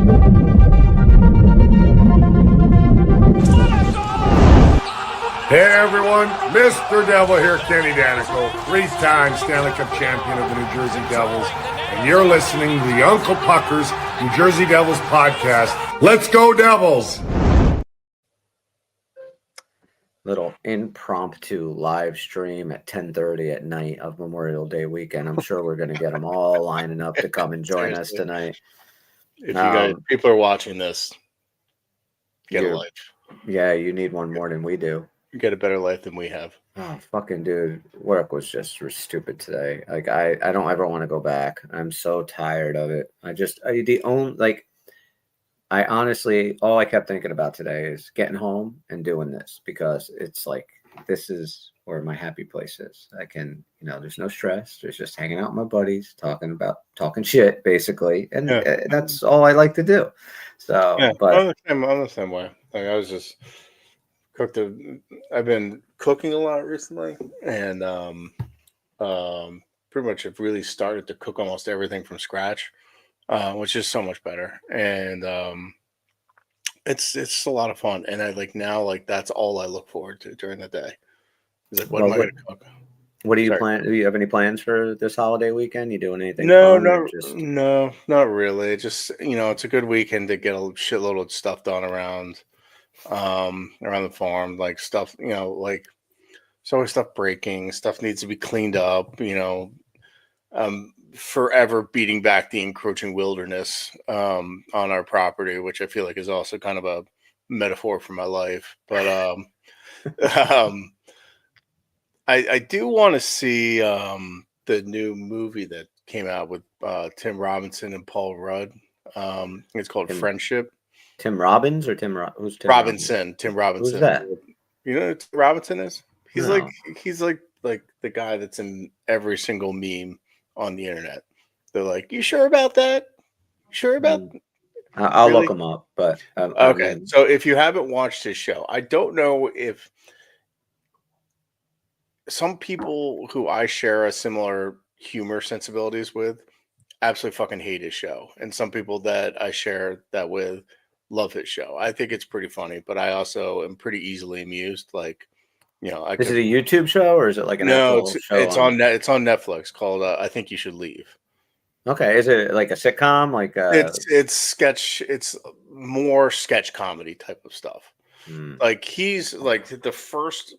Hey everyone, Mr. Devil here, Kenny Danico, 3-time Stanley Cup champion of the New Jersey Devils, and you're listening to the Uncle Pucker's New Jersey Devils podcast. Let's go Devils! Little impromptu live stream at 10:30 at night of Memorial Day weekend. I'm sure we're going to get them all lining up to come and join us tonight. If you guys, people are watching this, get a life. Yeah, you need one more than we do. You get a better life than we have. Oh, fucking dude, work was just stupid today. Like I don't ever want to go back. I'm so tired of it. I honestly, all I kept thinking about today is getting home and doing this, because it's like, this is where my happy place is. I can, there's no stress. There's just hanging out with my buddies, talking shit, basically. And that's all I like to do. So, yeah, but I'm the same way. Like I was just I've been cooking a lot recently, and pretty much have really started to cook almost everything from scratch, which is so much better. And it's a lot of fun. And I that's all I look forward to during the day. It's like, what am I going to cook? What do you plan? Do you have any plans for this holiday weekend? You doing anything? No, not really. Just, it's a good weekend to get a shitload of stuff done around the farm, like stuff, like there's always stuff breaking, stuff needs to be cleaned up, forever beating back the encroaching wilderness on our property, which I feel like is also kind of a metaphor for my life. But I do want to see the new movie that came out with Tim Robinson and Paul Rudd. It's called Friendship. Tim Robbins or who's Tim Robinson? Tim Robinson. Who's that? You know who Tim Robinson is? He's like the guy that's in every single meme on the internet. They're like, "You sure about that? Sure about?" I'll look him up. But okay. So if you haven't watched his show, I don't know if some people who I share a similar humor sensibilities with absolutely fucking hate his show, and some people that I share that with love his show. I think it's pretty funny, but I also am pretty easily amused. Like, is it a YouTube show or is it like an actual show? It's on Netflix called I Think You Should Leave. Okay, is it like a sitcom? Like it's sketch. It's more sketch comedy type of stuff. Like he's like the first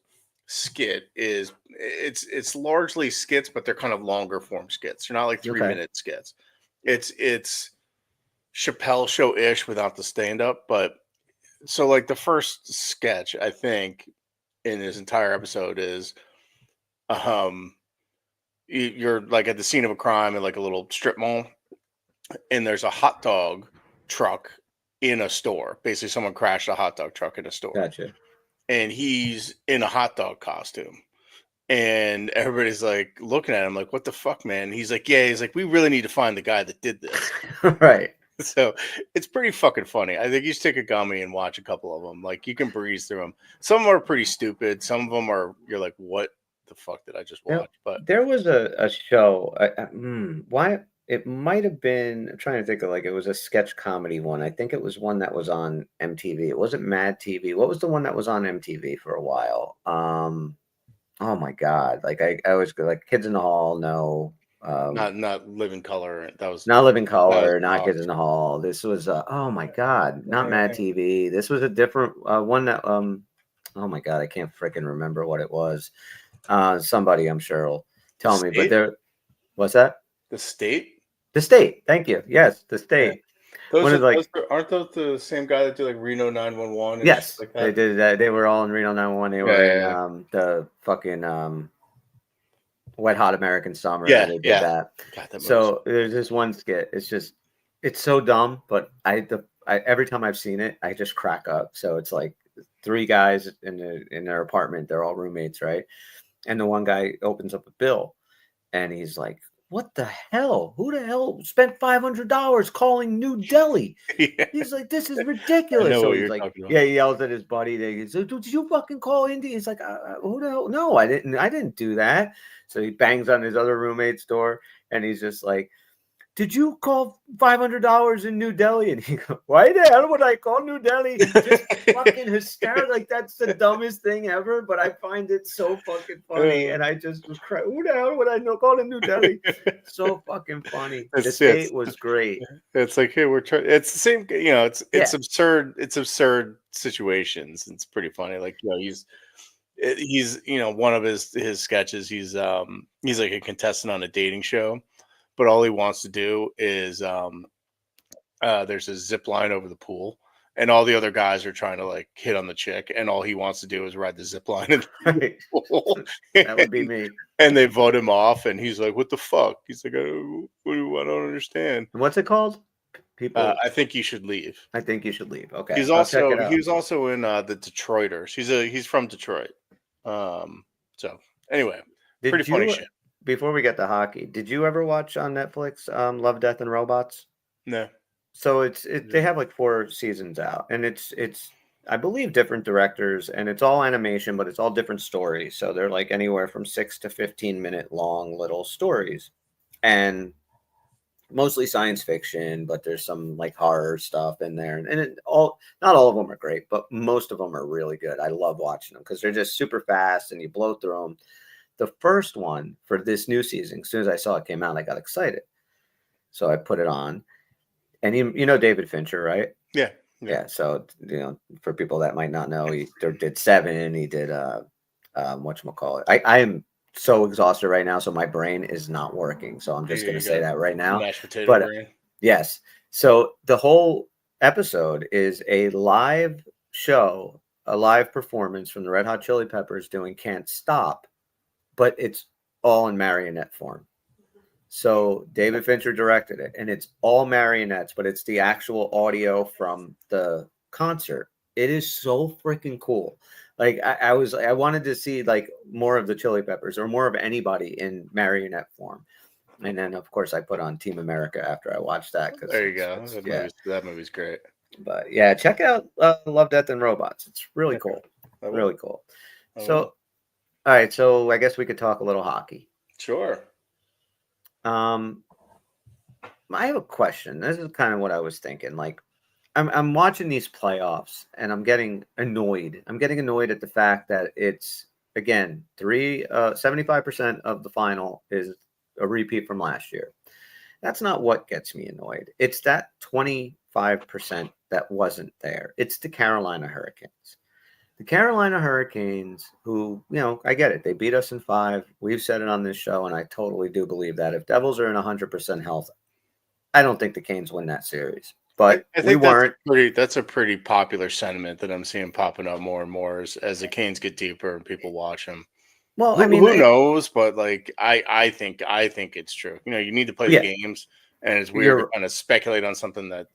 skit is it's largely skits, but they're kind of longer form skits. They're not like 3-minute skits. It's Chappelle Show-ish without the stand-up, but so like the first sketch I think in this entire episode is you're like at the scene of a crime in like a little strip mall, and there's a hot dog truck in a store. Basically someone crashed a hot dog truck in a store. Gotcha. And he's in a hot dog costume. And everybody's like looking at him like, what the fuck, man? He's like, we really need to find the guy that did this. Right. So it's pretty fucking funny. I think you should take a gummy and watch a couple of them. Like you can breeze through them. Some of them are pretty stupid. Some of them you're like, what the fuck did I just watch? But there was a show. Why it might have been. I'm trying to think of it was a sketch comedy one. I think it was one that was on MTV. It wasn't Mad TV. What was the one that was on MTV for a while? Oh my God! Like I was like Kids in the Hall. No. Not Living Color. That was not Living Color. Not Kids in the Hall. This was oh my God! Not Mad TV. This was a different one that oh my God! I can't freaking remember what it was. Somebody I'm sure will tell me. But there, what's that? The State. The State. Thank you. Yes, The State. Yeah. Aren't those the same guy that do like Reno 911? Yes, like they did that. They were all in Reno 911. They were in the fucking Wet Hot American Summer. Yeah, they did that. God, so there's this one skit. It's so dumb, but I every time I've seen it, I just crack up. So it's like 3 guys in their apartment. They're all roommates, right? And the one guy opens up a bill, and he's like, "What the hell? Who the hell spent $500 calling New Delhi?" Yeah. He's like, "This is ridiculous." So he's like, he yells at his buddy. He says, "Did you fucking call India?" He's like, "Who the hell? No, I didn't do that." So he bangs on his other roommate's door, and he's just like, did you call $500 in New Delhi? And he goes, why the hell would I call New Delhi? Just fucking hysterical. Like, that's the dumbest thing ever, but I find it so fucking funny. And I just was crying. Who the hell would I know call in New Delhi? So fucking funny. The state was great. It's like, hey, we're trying. It's the same, it's absurd. It's absurd situations. It's pretty funny. Like, he's one of his sketches. He's like a contestant on a dating show, but all he wants to do is there's a zip line over the pool, and all the other guys are trying to like hit on the chick, and all he wants to do is ride the zip line in the pool. That would be me. And they vote him off, and he's like, "What the fuck?" He's like, I don't understand. What's it called? People. I think you should leave. I think you should leave. Okay. He was also in the Detroiters. He's from Detroit. So anyway, pretty funny shit. Before we get to hockey, did you ever watch on Netflix Love, Death, and Robots? No. So they have like 4 seasons out, and it's I believe different directors, and it's all animation, but it's all different stories. So they're like anywhere from 6 to 15-minute long little stories, and mostly science fiction, but there's some like horror stuff in there, and not all of them are great, but most of them are really good. I love watching them because they're just super fast and you blow through them. The first one for this new season, as soon as I saw it came out, I got excited, so I put it on. And you know David Fincher, right? Yeah. So for people that might not know, he did Seven. He did whatchamacallit. I am so exhausted right now, so my brain is not working. So I'm just going to say that right now. Mashed potato brain. Yes. So the whole episode is a live show, a live performance from the Red Hot Chili Peppers doing "Can't Stop," but it's all in marionette form. So David Fincher directed it, and it's all marionettes, but it's the actual audio from the concert. It is so freaking cool. Like I wanted to see like more of the Chili Peppers or more of anybody in marionette form. And then of course I put on Team America after I watched that. There you go. That movie's great. But yeah, check out Love, Death, and Robots. It's really cool. Really cool. So, all right. So I guess we could talk a little hockey. Sure. I have a question. This is kind of what I was thinking. Like, I'm watching these playoffs and I'm getting annoyed. I'm getting annoyed at the fact that it's, again, 75% of the final is a repeat from last year. That's not what gets me annoyed. It's that 25% that wasn't there. It's the Carolina Hurricanes. The Carolina Hurricanes, who, I get it. They beat us in 5. We've said it on this show, and I totally do believe that. If Devils are in 100% health, I don't think the Canes win that series. But I think we weren't. That's a pretty popular sentiment that I'm seeing popping up more and more as the Canes get deeper and people watch them. Well, who knows? But like, I think it's true. You need to play the games, and it's weird to kind of speculate on something that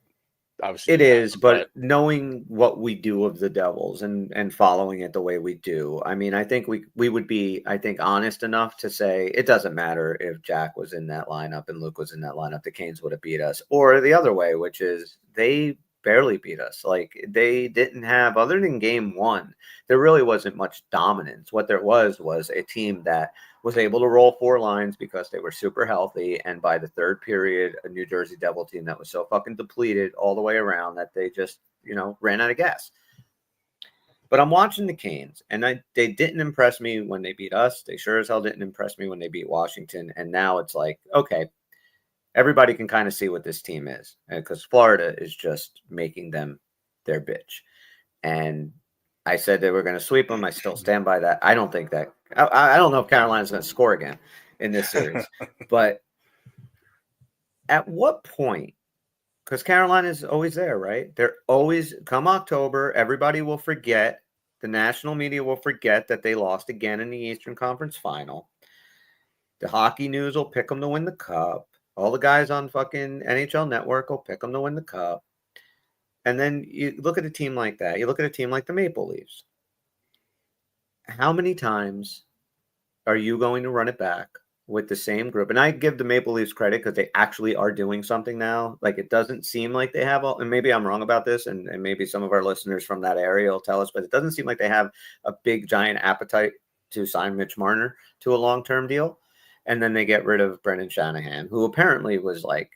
obviously it is. But knowing what we do of the Devils and following it the way we do, I mean, I think we would be, honest enough to say it doesn't matter if Jack was in that lineup and Luke was in that lineup. The Canes would have beat us, or the other way, which is they barely beat us. Like, they didn't have, other than game 1, there really wasn't much dominance. What there was a team that was able to roll 4 lines because they were super healthy, and by the third period, a New Jersey Devil team that was so fucking depleted all the way around that they just, ran out of gas. But I'm watching the Canes, and they didn't impress me when they beat us. They sure as hell didn't impress me when they beat Washington, and now it's like, okay, everybody can kind of see what this team is, because Florida is just making them their bitch. And I said they were going to sweep them. I still stand by that. I don't think that. I don't know if Carolina's going to score again in this series. But at what point, because Carolina's always there, right? They're always, come October, everybody will forget. The national media will forget that they lost again in the Eastern Conference Final. The hockey news will pick them to win the cup. All the guys on fucking NHL Network will pick them to win the cup. And then you look at a team like that. You look at a team like the Maple Leafs. How many times are you going to run it back with the same group? And I give the Maple Leafs credit because they actually are doing something now. Like, it doesn't seem like they have and maybe I'm wrong about this, and maybe some of our listeners from that area will tell us, but it doesn't seem like they have a big, giant appetite to sign Mitch Marner to a long-term deal. And then they get rid of Brendan Shanahan, who apparently was like,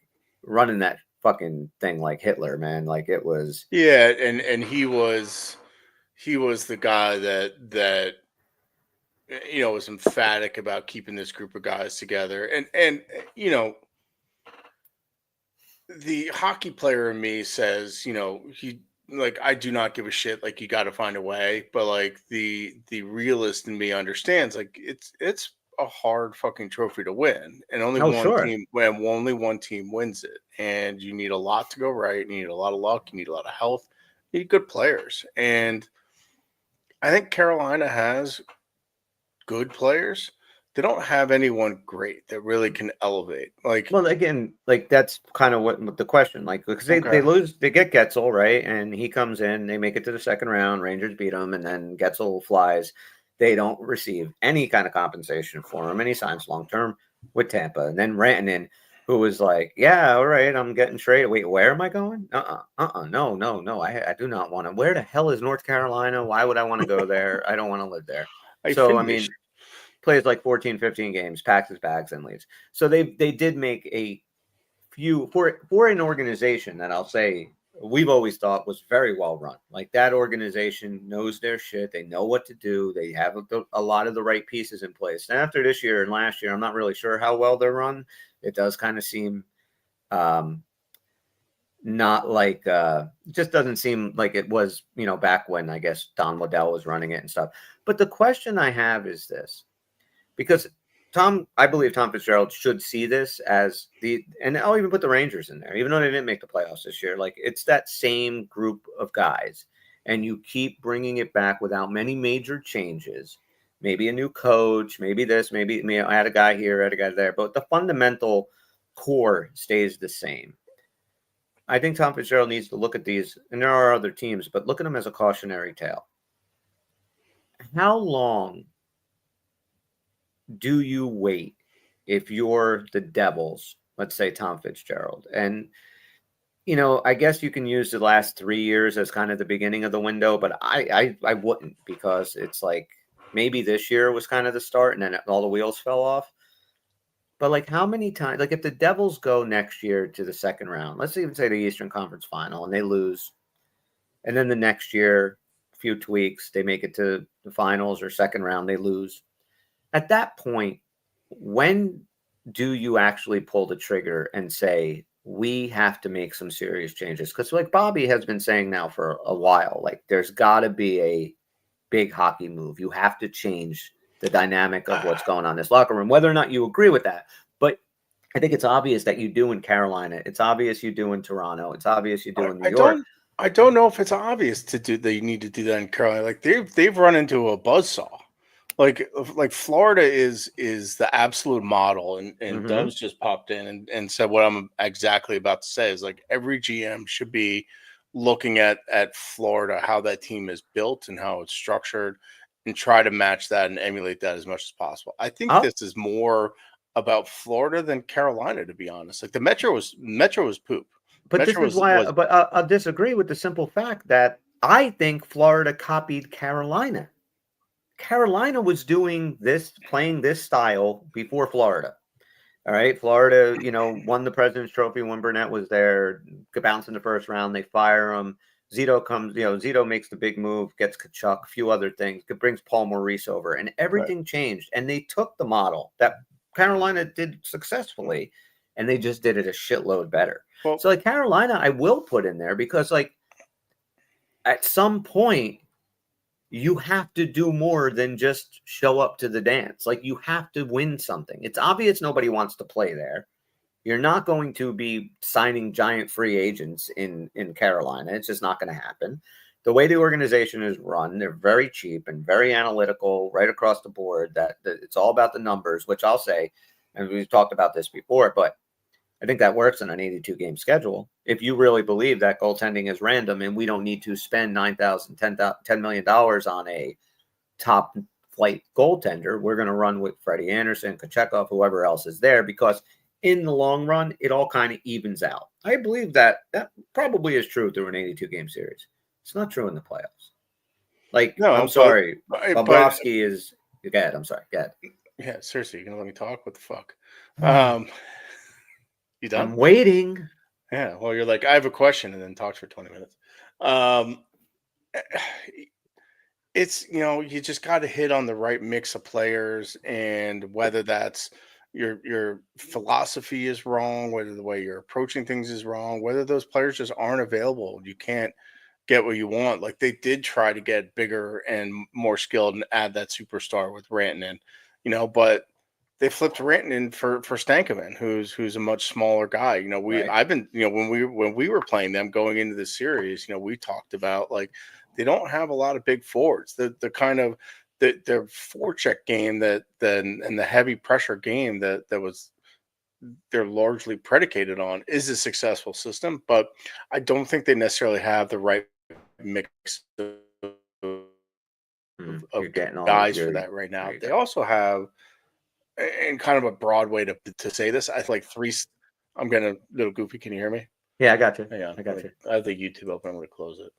running that fucking thing like Hitler, man. Like it was. Yeah, and he was the guy that was emphatic about keeping this group of guys together, and the hockey player in me says, he like I do not give a shit. Like you got to find a way, but like the realist in me understands like it's a hard fucking trophy to win, and only Oh, one sure. team when only one team wins it, and you need a lot to go right. You need a lot of luck. You need a lot of health. You need good players, and I think Carolina has good players. They don't have anyone great that really can elevate. Like, Well, again, like that's kind of what the question, like because they okay, lose, they get Getzel, right, and he comes in, they make it to the second round, Rangers beat him, and then Getzel flies. They don't receive any kind of compensation for him, and he signs long term with Tampa, and then Rantanen, who was like, "Yeah, all right, I'm getting traded. Wait, where am I going? No, I do not want to. Where the hell is North Carolina? Why would I want to go there? I don't want to live there." I So, I finished. mean, plays like 14, 15 games, packs his bags, and leaves. So they did make a few for an organization that I'll say we've always thought was very well run. Like that organization knows their shit. They know what to do. They have a lot of the right pieces in place. And after this year and last year, I'm not really sure how well they're run. It does kind of seem not like just doesn't seem like it was, back when I guess Don Waddell was running it and stuff. But the question I have is this, because I believe Tom Fitzgerald should see this as and I'll even put the Rangers in there, even though they didn't make the playoffs this year. Like it's that same group of guys, and you keep bringing it back without many major changes. Maybe a new coach, maybe this, maybe I had a guy here, I had a guy there, but the fundamental core stays the same. I think Tom Fitzgerald needs to look at these, and there are other teams, but look at them as a cautionary tale. How long do you wait if you're the Devils, let's say Tom Fitzgerald? And, I guess you can use the last 3 years as kind of the beginning of the window, but I wouldn't, because it's like maybe this year was kind of the start and then all the wheels fell off. But like how many times, like if the Devils go next year to the second round, let's even say the Eastern Conference final and they lose, and then the next year, a few tweaks, they make it to the finals or second round, they lose. At that point, when do you actually pull the trigger and say, we have to make some serious changes? Because like Bobby has been saying now for a while, like there's got to be a big hockey move. You have to change the dynamic of what's going on in this locker room, whether or not you agree with that. But I think it's obvious that you do in Carolina. It's obvious you do in Toronto. It's obvious you do in New York. I don't know if it's obvious to do that. You need to do that in Carolina. Like they've run into a buzzsaw. Like Florida is the absolute model, and Dubs just popped in and said what I'm exactly about to say is like every GM should be looking at Florida, how that team is built and how it's structured, and try to match that and emulate that as much as possible. I think this is more about Florida than Carolina, to be honest. Like the Metro was poop. But Metro this is why I'll disagree with the simple fact that I think Florida copied Carolina. Carolina was doing this, playing this style before Florida. All right. Florida, won the President's Trophy when Burnett was there, bounce in the first round. They fire him. Zito comes, Zito makes the big move, gets Kachuk, a few other things. It brings Paul Maurice over, and everything changed. And they took the model that Carolina did successfully, and they just did it a shitload better. Well, so like Carolina, I will put in there because like at some point, you have to do more than just show up to the dance. Like you have to win something. It's obvious nobody wants to play there. You're not going to be signing giant free agents in Carolina. It's just not going to happen. The way the organization is run, they're very cheap and very analytical right across the board. That it's all about the numbers, which I'll say, and we've talked about this before, but I think that works in an 82-game schedule. If you really believe that goaltending is random and we don't need to spend $10 million on a top flight goaltender, we're going to run with Freddie Anderson, Kochekov, whoever else is there, because in the long run, it all kind of evens out. I believe that probably is true through an 82-game series. It's not true in the playoffs. Like, no, I'm sorry. Bobrovsky is – go ahead. I'm sorry. Go ahead. Yeah, seriously, you're going to let me talk? What the fuck? You done? I'm waiting. Yeah. Well, you're like, I have a question, and then talks for 20 minutes. Um, it's you just got to hit on the right mix of players, and whether that's your philosophy is wrong, whether the way you're approaching things is wrong, whether those players just aren't available, you can't get what you want. Like they did try to get bigger and more skilled and add that superstar with Rantanen, but they flipped Rantanen for Stankoven, who's a much smaller guy. Right. I've been when we were playing them going into the series, we talked about like they don't have a lot of big forwards. The kind of the forecheck game and the heavy pressure game that was they're largely predicated on is a successful system, but I don't think they necessarily have the right mix of You're getting all guys for your that right there now. you They go. also have, and kind of a broad way to say this, I like three. I'm gonna little goofy. Can you hear me? Yeah, I got you. Hang on. I got you. I have the YouTube open. I'm gonna close it.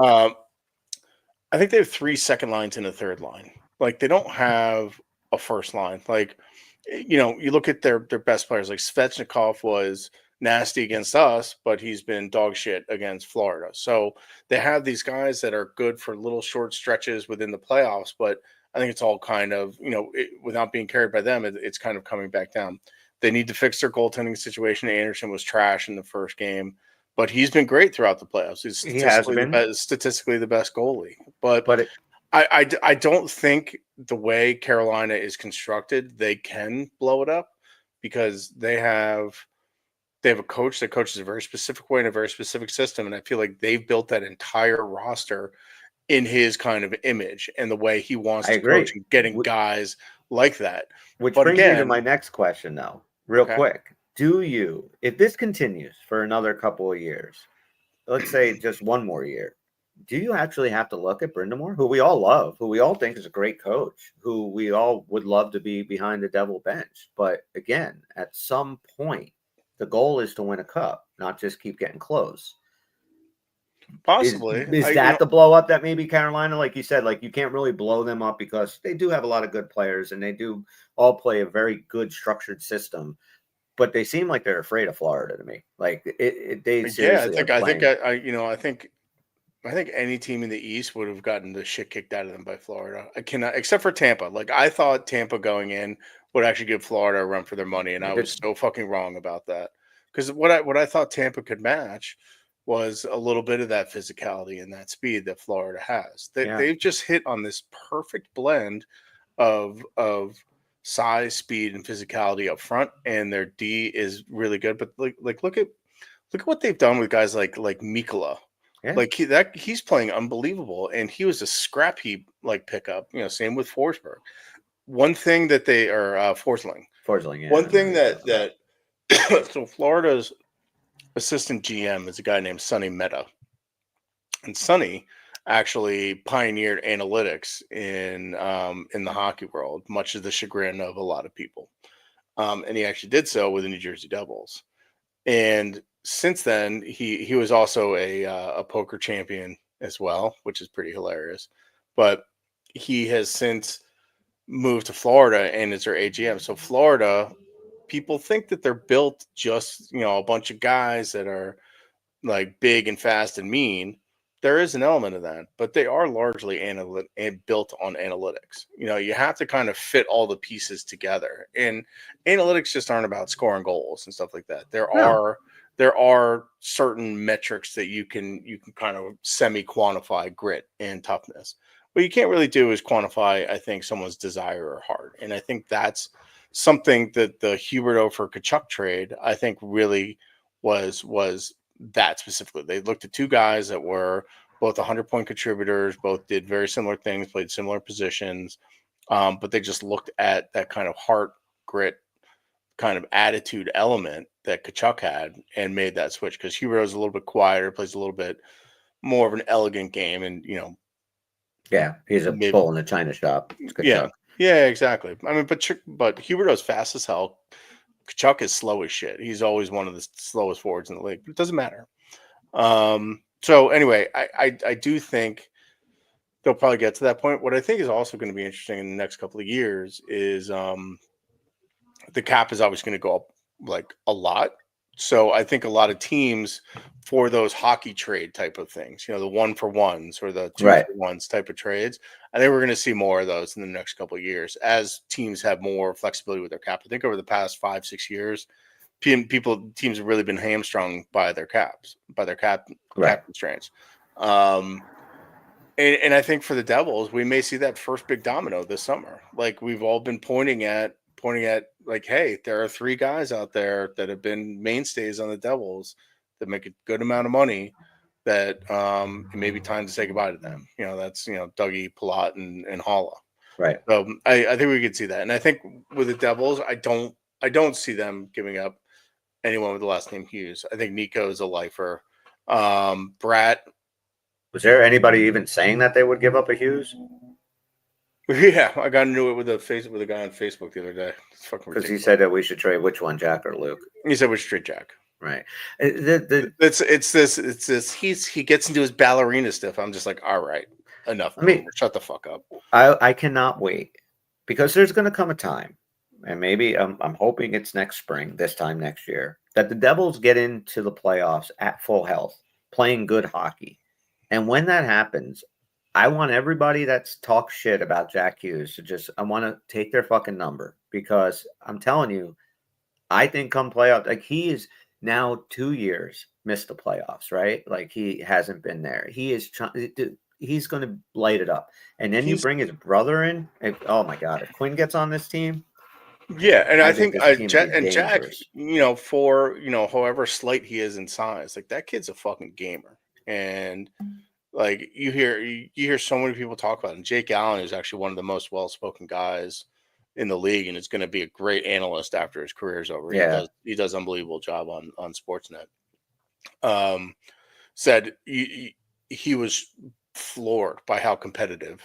Um, I think they have three second lines and a third line. Like they don't have a first line. Like you look at their best players. Like Svechnikov was nasty against us, but he's been dog shit against Florida. So they have these guys that are good for little short stretches within the playoffs. But I think it's all kind of without being carried by them, it's kind of coming back down. They need to fix their goaltending situation. Anderson was trash in the first game, but he's been great throughout the playoffs. He's He has been, statistically the best goalie. But but I don't think the way Carolina is constructed, they can blow it up because they have a coach that coaches a very specific way in a very specific system, and I feel like they've built that entire roster in his kind of image and the way he wants I to coach agree. and getting guys like that. Which But brings me to my again, next question, though, real okay, quick. Do you, if this continues for another couple of years, let's say just one more year, do you actually have to look at Brindamore, who we all love, who we all think is a great coach, who we all would love to be behind the Devil bench? But again, at some point, the goal is to win a cup, not just keep getting close. possibly, Is that the blow up that maybe Carolina, like you said, like you can't really blow them up because they do have a lot of good players and they do all play a very good structured system, but they seem like they're afraid of Florida to me. Like they yeah, seriously are playing. I think any team in the East would have gotten the shit kicked out of them by Florida. I cannot, except for Tampa. Like I thought Tampa going in would actually give Florida a run for their money, and I was so fucking wrong about that. Because what I thought Tampa could match was a little bit of that physicality and that speed that Florida has. They've just hit on this perfect blend of size, speed, and physicality up front, and their D is really good. But look at what they've done with guys like Mikkola. Yeah. Like he's playing unbelievable, and he was a scrap heap like pickup. Same with Forsberg. One thing that they are Forsling. Forsling, yeah. One thing that so Florida's assistant GM is a guy named Sonny Mehta, and Sonny actually pioneered analytics in the hockey world, much to the chagrin of a lot of people. And he actually did so with the New Jersey Devils. And since then, he was also a poker champion as well, which is pretty hilarious. But he has since moved to Florida and is their AGM. So Florida, people think that they're built just a bunch of guys that are like big and fast and mean. There is an element of that, but they are largely built on analytics. You have to kind of fit all the pieces together, and analytics just aren't about scoring goals and stuff like that. There are certain metrics that you can kind of semi quantify grit and toughness. What you can't really do is quantify, I think, someone's desire or heart, and I think that's something that the Huberdeau for Kachuk trade, I think, really was that specifically. They looked at two guys that were both 100-point contributors, both did very similar things, played similar positions, but they just looked at that kind of heart, grit, kind of attitude element that Kachuk had and made that switch because Huberdeau is a little bit quieter, plays a little bit more of an elegant game, and yeah, he's a bull in the china shop. Yeah, exactly. I mean, but Huberdeau's fast as hell. Kachuk is slow as shit. He's always one of the slowest forwards in the league. But it doesn't matter. So anyway, I do think they'll probably get to that point. What I think is also going to be interesting in the next couple of years is the cap is obviously going to go up like a lot. So I think a lot of teams for those hockey trade type of things, the 1-for-1s or the 2-for-1s type of trades, I think we're going to see more of those in the next couple of years as teams have more flexibility with their cap. I think over the past 5-6 years, teams have really been hamstrung by their cap constraints. And I think for the Devils, we may see that first big domino this summer. Like we've all been pointing at like, hey, there are 3 guys out there that have been mainstays on the Devils that make a good amount of money that it may be time to say goodbye to them. That's Dougie, Palat, and Holla. Right. So I think we could see that. And I think with the Devils, I don't see them giving up anyone with the last name Hughes. I think Nico is a lifer. Bratt. Was there anybody even saying that they would give up a Hughes? Yeah, I got into it with a guy on Facebook the other day. It's fucking ridiculous. Because he said that we should trade which one, Jack or Luke? He said we should trade Jack. Right. It's this. He gets into his ballerina stuff. I'm just like, all right, enough. Shut the fuck up. I cannot wait because there's going to come a time, and maybe I'm hoping it's next spring, this time next year, that the Devils get into the playoffs at full health, playing good hockey. And when that happens, I want everybody that's talks shit about Jack Hughes I want to take their fucking number, because I'm telling you, I think come playoff, like he is now 2 years missed the playoffs, right? Like he hasn't been there. He's going to light it up. And then you bring his brother in. Oh my God. If Quinn gets on this team. Yeah. And I think Jack, for, however slight he is in size, like that kid's a fucking gamer. And like you hear so many people talk about it. And Jake Allen is actually one of the most well-spoken guys in the league, and is going to be a great analyst after his career is over. Yeah. He does unbelievable job on Sportsnet. Said he was floored by how competitive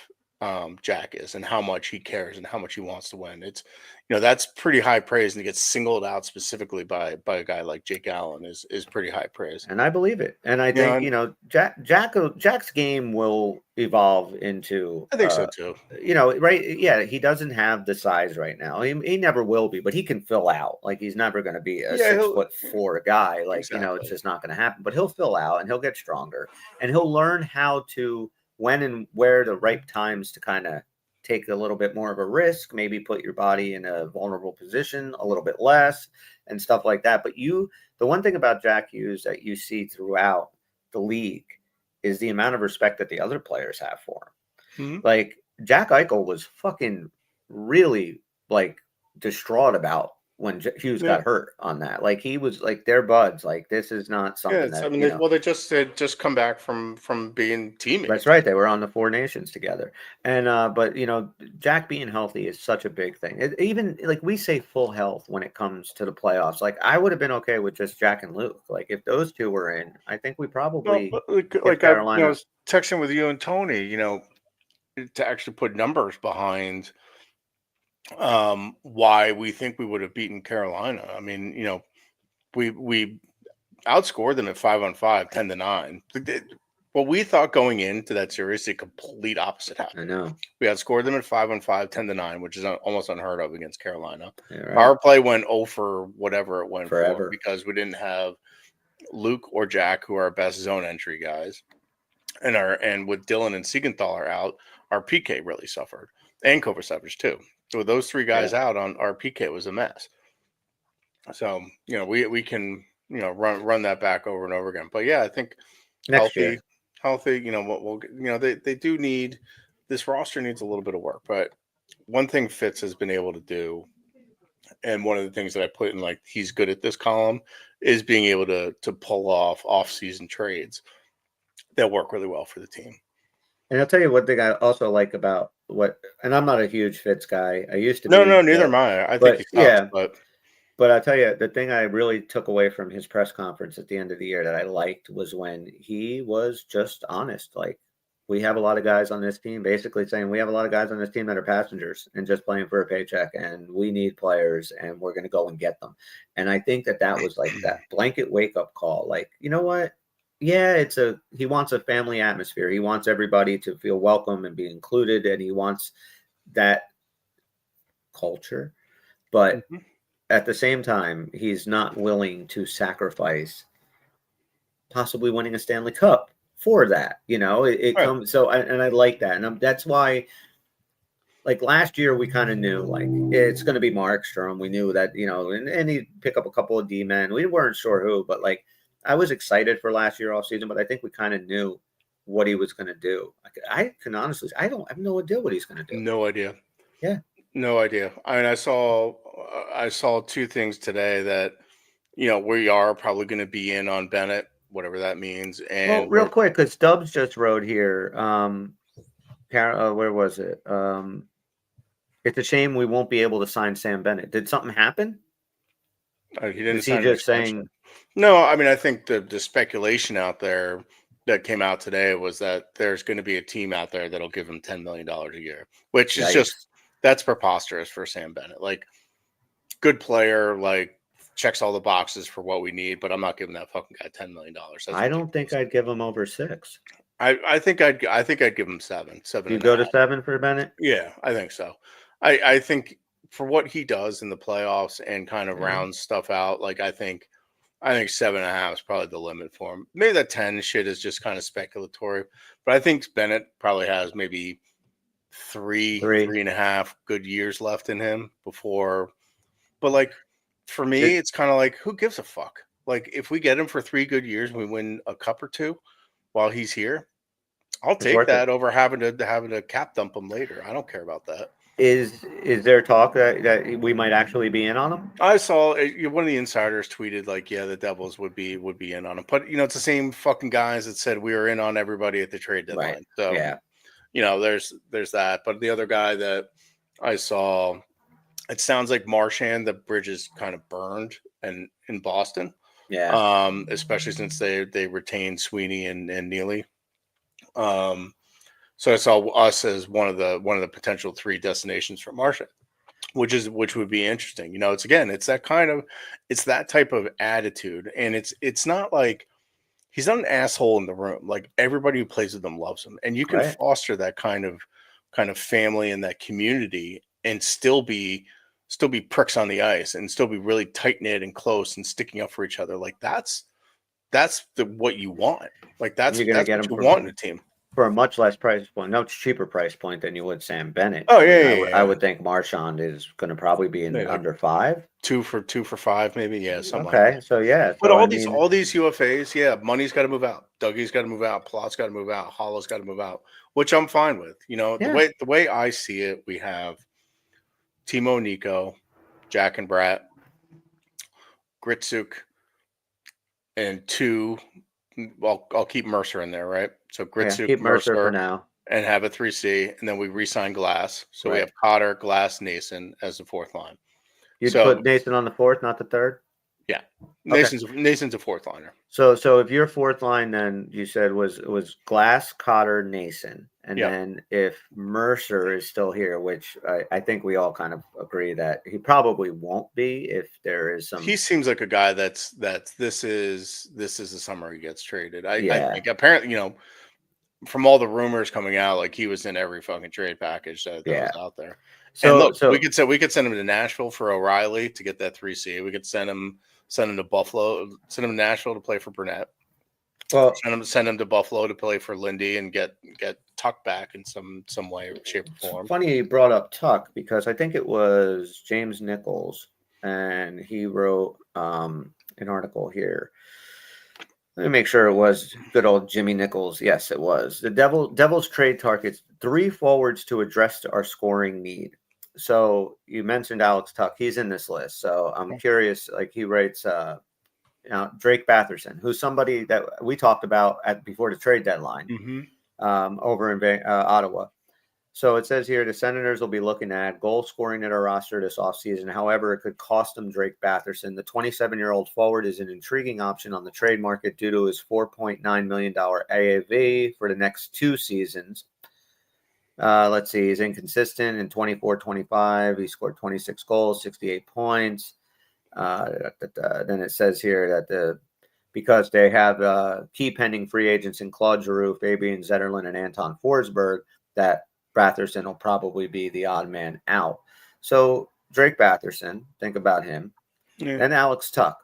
Jack is and how much he cares and how much he wants to win. It's that's pretty high praise, and to get singled out specifically by a guy like Jake Allen is pretty high praise. And I believe it. And I think Jack's game will evolve into. I think so too. Right? Yeah, he doesn't have the size right now. He never will be, but he can fill out. Like he's never going to be a 6'4" guy. Like exactly. It's just not going to happen. But he'll fill out, and he'll get stronger, and he'll learn how to when and where the right times to kind of take a little bit more of a risk, maybe put your body in a vulnerable position a little bit less and stuff like that. But the one thing about Jack Hughes that you see throughout the league is the amount of respect that the other players have for him. Mm-hmm. Like Jack Eichel was fucking really like distraught about when Hughes got hurt on that. Like he was like, they're buds. Like this is not something they just come back from being teammates. That's right. They were on the Four Nations together. And but Jack being healthy is such a big thing. Even like we say full health when it comes to the playoffs. Like I would have been okay with just Jack and Luke. Like if those two were in, I think we probably Carolina. I was texting with you and Tony, to actually put numbers behind why we think we would have beaten Carolina. I mean, we outscored them at 5-on-5, 10-9. What we thought going into that series, the complete opposite happened. I know. We outscored them at 5-on-5, 10-9, which is almost unheard of against Carolina. Yeah, right. Our play went 0 for whatever it went forever for, because we didn't have Luke or Jack, who are our best zone entry guys. And with Dylan and Siegenthaler out, our PK really suffered. And Kovacevic too. So with those 3 guys out, on our PK was a mess. So we can run that back over and over again. But yeah, I think healthy. They do need, this roster needs a little bit of work. But one thing Fitz has been able to do, and one of the things that I put in like he's good at this column, is being able to pull off-season trades that work really well for the team. And I'll tell you one thing I also like about and I'm not a huge Fitz guy. I used to be. No, neither am I. I think he sucks, but I'll tell you, the thing I really took away from his press conference at the end of the year that I liked was when he was just honest. Like, we have a lot of guys on this team, basically saying we have a lot of guys on this team that are passengers and just playing for a paycheck, and we need players, and we're going to go and get them. And I think that was like that blanket wake-up call. Like, you know what? Yeah, he wants a family atmosphere. He wants everybody to feel welcome and be included, and he wants that culture. But at the same time, he's not willing to sacrifice possibly winning a Stanley Cup for that. It Right. comes so, and I like that, and that's why. Like last year, we kind of knew like it's going to be Markstrom. We knew that and he'd pick up a couple of D men. We weren't sure who, but like I was excited for last year all season. But I think we kind of knew what he was going to do. I can honestly, I have no idea what he's going to do. No idea. Yeah, no idea. I mean, I saw two things today that we are probably going to be in on Bennett, whatever that means. And well, real quick, because Stubbs just wrote here. Where was it? It's a shame we won't be able to sign Sam Bennett. Did something happen? he didn't Is he sign an just extension. saying? No, I mean, I think the speculation out there that came out today was that there's going to be a team out there that'll give him $10 million a year, which is just, that's preposterous for Sam Bennett. Like, good player, like checks all the boxes for what we need, but I'm not giving that fucking guy $10 million. I don't think I'd give him over 6. I think I'd give him 7. You go to 7 for Bennett? Yeah, I think so. I think for what he does in the playoffs and kind of rounds stuff out, like I think 7.5 is probably the limit for him. Maybe that 10 shit is just kind of speculatory, but I think Bennett probably has maybe 3.5 good years left in him before. But like for me, it's kind of like, who gives a fuck? Like if we get him for 3 good years and we win a cup or 2 while he's here, I'll take that over having to cap dump him later. I don't care about that. Is there talk that we might actually be in on him? I saw one of the insiders tweeted like, yeah, the Devils would be in on him, but it's the same fucking guys that said we were in on everybody at the trade deadline. Right. So yeah, there's that. But the other guy that I saw, it sounds like Marchand, the bridge is kind of burned and in Boston. Yeah. Especially since they retained Sweeney and Neely. So I saw us as one of the potential 3 destinations for Marchand, which would be interesting. It's that type of attitude, and it's not like he's not an asshole in the room. Like everybody who plays with him loves him, and you can foster that kind of family and that community, and still be pricks on the ice, and still be really tight knit and close and sticking up for each other. Like that's what you want. Like that's what you want in a team. For a much less price point, no cheaper price point than you would Sam Bennett. Oh yeah, I would think Marchand is going to probably be in under 5. 2 for 5, maybe. Yeah, something. Okay, like that. So yeah. But all these UFAs, yeah, money's got to move out. Dougie's got to move out. Plot's got to move out. Hollow's got to move out, which I'm fine with. The way I see it, we have Timo, Nico, Jack and Brat, Gritsuk, and 2. I'll keep Mercer in there, right? So Gritsuk, keep Mercer for now, and have a 3C, and then we re-sign Glass. So we have Cotter, Glass, Nason as the 4th line. You'd put Nason on the 4th, not the 3rd. Yeah, Nason's a 4th liner. So if your 4th line then you said was Glass, Cotter, Nason, and then if Mercer is still here, which I think we all kind of agree that he probably won't be if there is some. He seems like a guy that's this is the summer he gets traded. I think apparently from all the rumors coming out, like he was in every fucking trade package that was out there. So we could send him to Nashville for O'Reilly to get that 3C. We could send him to Buffalo, send him to Nashville to play for Burnett. Well, send him to Buffalo to play for Lindy and get Tuck back in some way, shape, or form. It's funny you brought up Tuck because I think it was James Nichols, and he wrote an article here. Let me make sure it was good old Jimmy Nichols. Yes, it was. The Devils trade targets 3 forwards to address our scoring need. So you mentioned Alex Tuck. He's in this list. So I'm curious. Like he writes, Drake Batherson, who's somebody that we talked about before the trade deadline over in Ottawa. So it says here the Senators will be looking at goal scoring at our roster this offseason. However, it could cost them Drake Batherson. The 27-year-old forward is an intriguing option on the trade market due to his $4.9 million AAV for the next 2 seasons. Let's see. He's inconsistent in 24-25. He scored 26 goals, 68 points. Then it says here that because they have key pending free agents in Claude Giroux, Fabian Zetterlund, and Anton Forsberg, that Batherson will probably be the odd man out. So Drake Batherson, think about him. Yeah. Then Alex Tuck.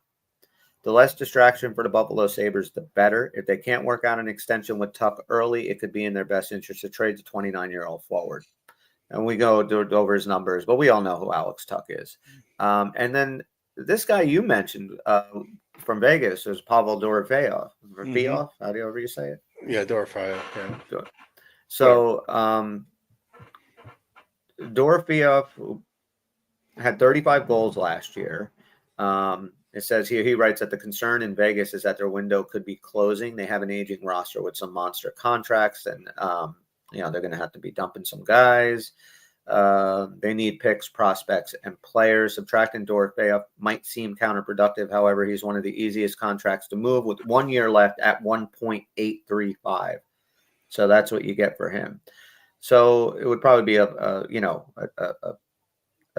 The less distraction for the Buffalo Sabres, the better. If they can't work out an extension with Tuck early, it could be in their best interest to trade the 29-year-old forward. And we go over his numbers, but we all know who Alex Tuck is. And then this guy you mentioned from Vegas is Pavel Dorofeyev. Dorofeyev, however you say it. Yeah, Dorofeyev. Yeah. So Dorofeyev had 35 goals last year. It says here, he writes that the concern in Vegas is that their window could be closing. They have an aging roster with some monster contracts, and they're going to have to be dumping some guys. They need picks, prospects, and players. Subtracting Dorofeyev might seem counterproductive. However, he's one of the easiest contracts to move with 1 year left at 1.835. So that's what you get for him. So it would probably be a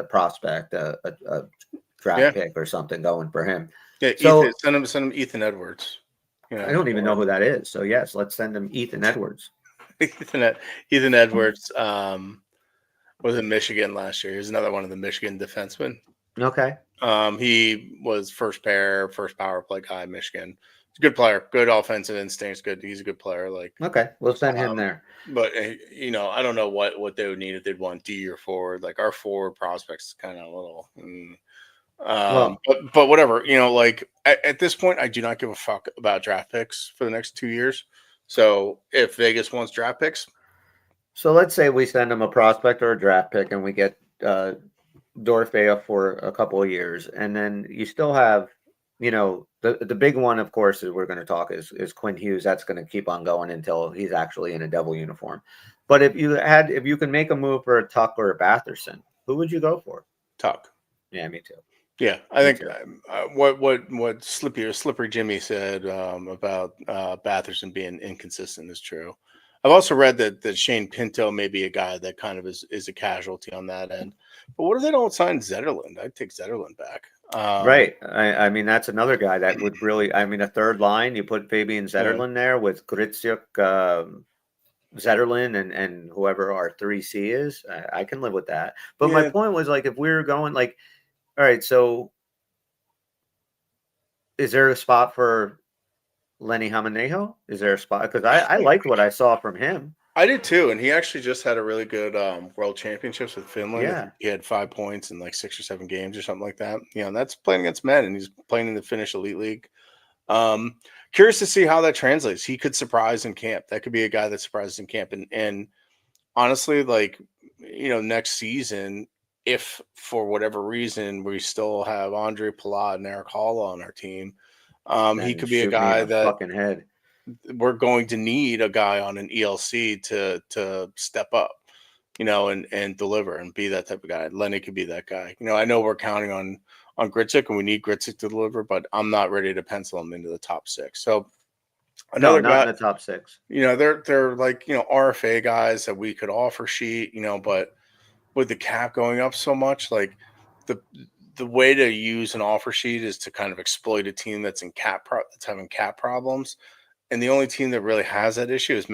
prospect, a draft pick or something going for him. Yeah, so send him Ethan Edwards. I don't even know who that is. So yes, let's send him Ethan Edwards. Ethan Edwards was in Michigan last year. He's another one of the Michigan defensemen. Okay. He was first power play guy in Michigan. He's a good player, good offensive instincts, good. He's a good player. Okay, we'll send him there. But I don't know what they would need if they'd want D or forward. Like our forward prospects is kind of a little. But whatever. At this point, I do not give a fuck about draft picks for the next 2 years. So if Vegas wants draft picks, so let's say we send him a prospect or a draft pick, and we get Dorofeyev for a couple of years, and then you still have. The big one, of course, is we're going to talk is Quinn Hughes. That's going to keep on going until he's actually in a Devil uniform. But if you can make a move for a Tuck or a Batherson, who would you go for? Tuck. Yeah, me too. Yeah, I think what Slippery Jimmy said about Batherson being inconsistent is true. I've also read that Shane Pinto may be a guy that kind of is a casualty on that end. But what if they don't sign Zetterlund? I'd take Zetterlund back. Right. I mean, that's another guy that would really, a third line, you put Fabian Zetterlund there with Gritsuk, Zetterlund, and whoever our 3C is. I can live with that. But my point was, if we were going, all right, so is there a spot for Lenny Hamanejo? Is there a spot? Because I liked what I saw from him. I did too, and he actually just had a really good World Championships with Finland. Yeah. He had 5 points in 6 or 7 games or something like that. And that's playing against men, and he's playing in the Finnish Elite League. Curious to see how that translates. He could surprise in camp. That could be a guy that surprises in camp. And honestly, next season, if for whatever reason we still have Andre Palat and Eric Hall on our team, he could be a guy that fucking head. We're going to need a guy on an ELC to step up, and deliver and be that type of guy. Lenny could be that guy. I know we're counting on Gritsik, and we need Gritsik to deliver, but I'm not ready to pencil him into the top 6. So another not guy in the top 6. They're RFA guys that we could offer sheet, but with the cap going up so much, the way to use an offer sheet is to kind of exploit a team that's that's having cap problems. And the only team that really has that issue is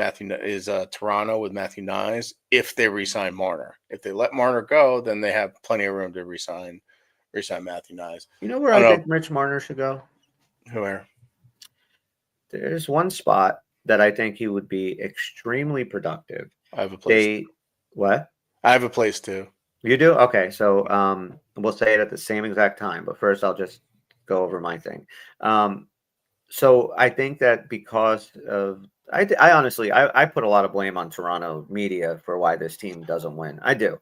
Toronto with Matthew Nyes. If they re-sign Marner, if they let Marner go, then they have plenty of room to re-sign Matthew Nyes. You know where I think Rich Marner should go? Where? There's one spot that I think he would be extremely productive. I have a place. What? I have a place too. You do? Okay, so we'll say it at the same exact time. But first, I'll just go over my thing. So I think that because of I honestly put a lot of blame on Toronto media for why this team doesn't win. I do.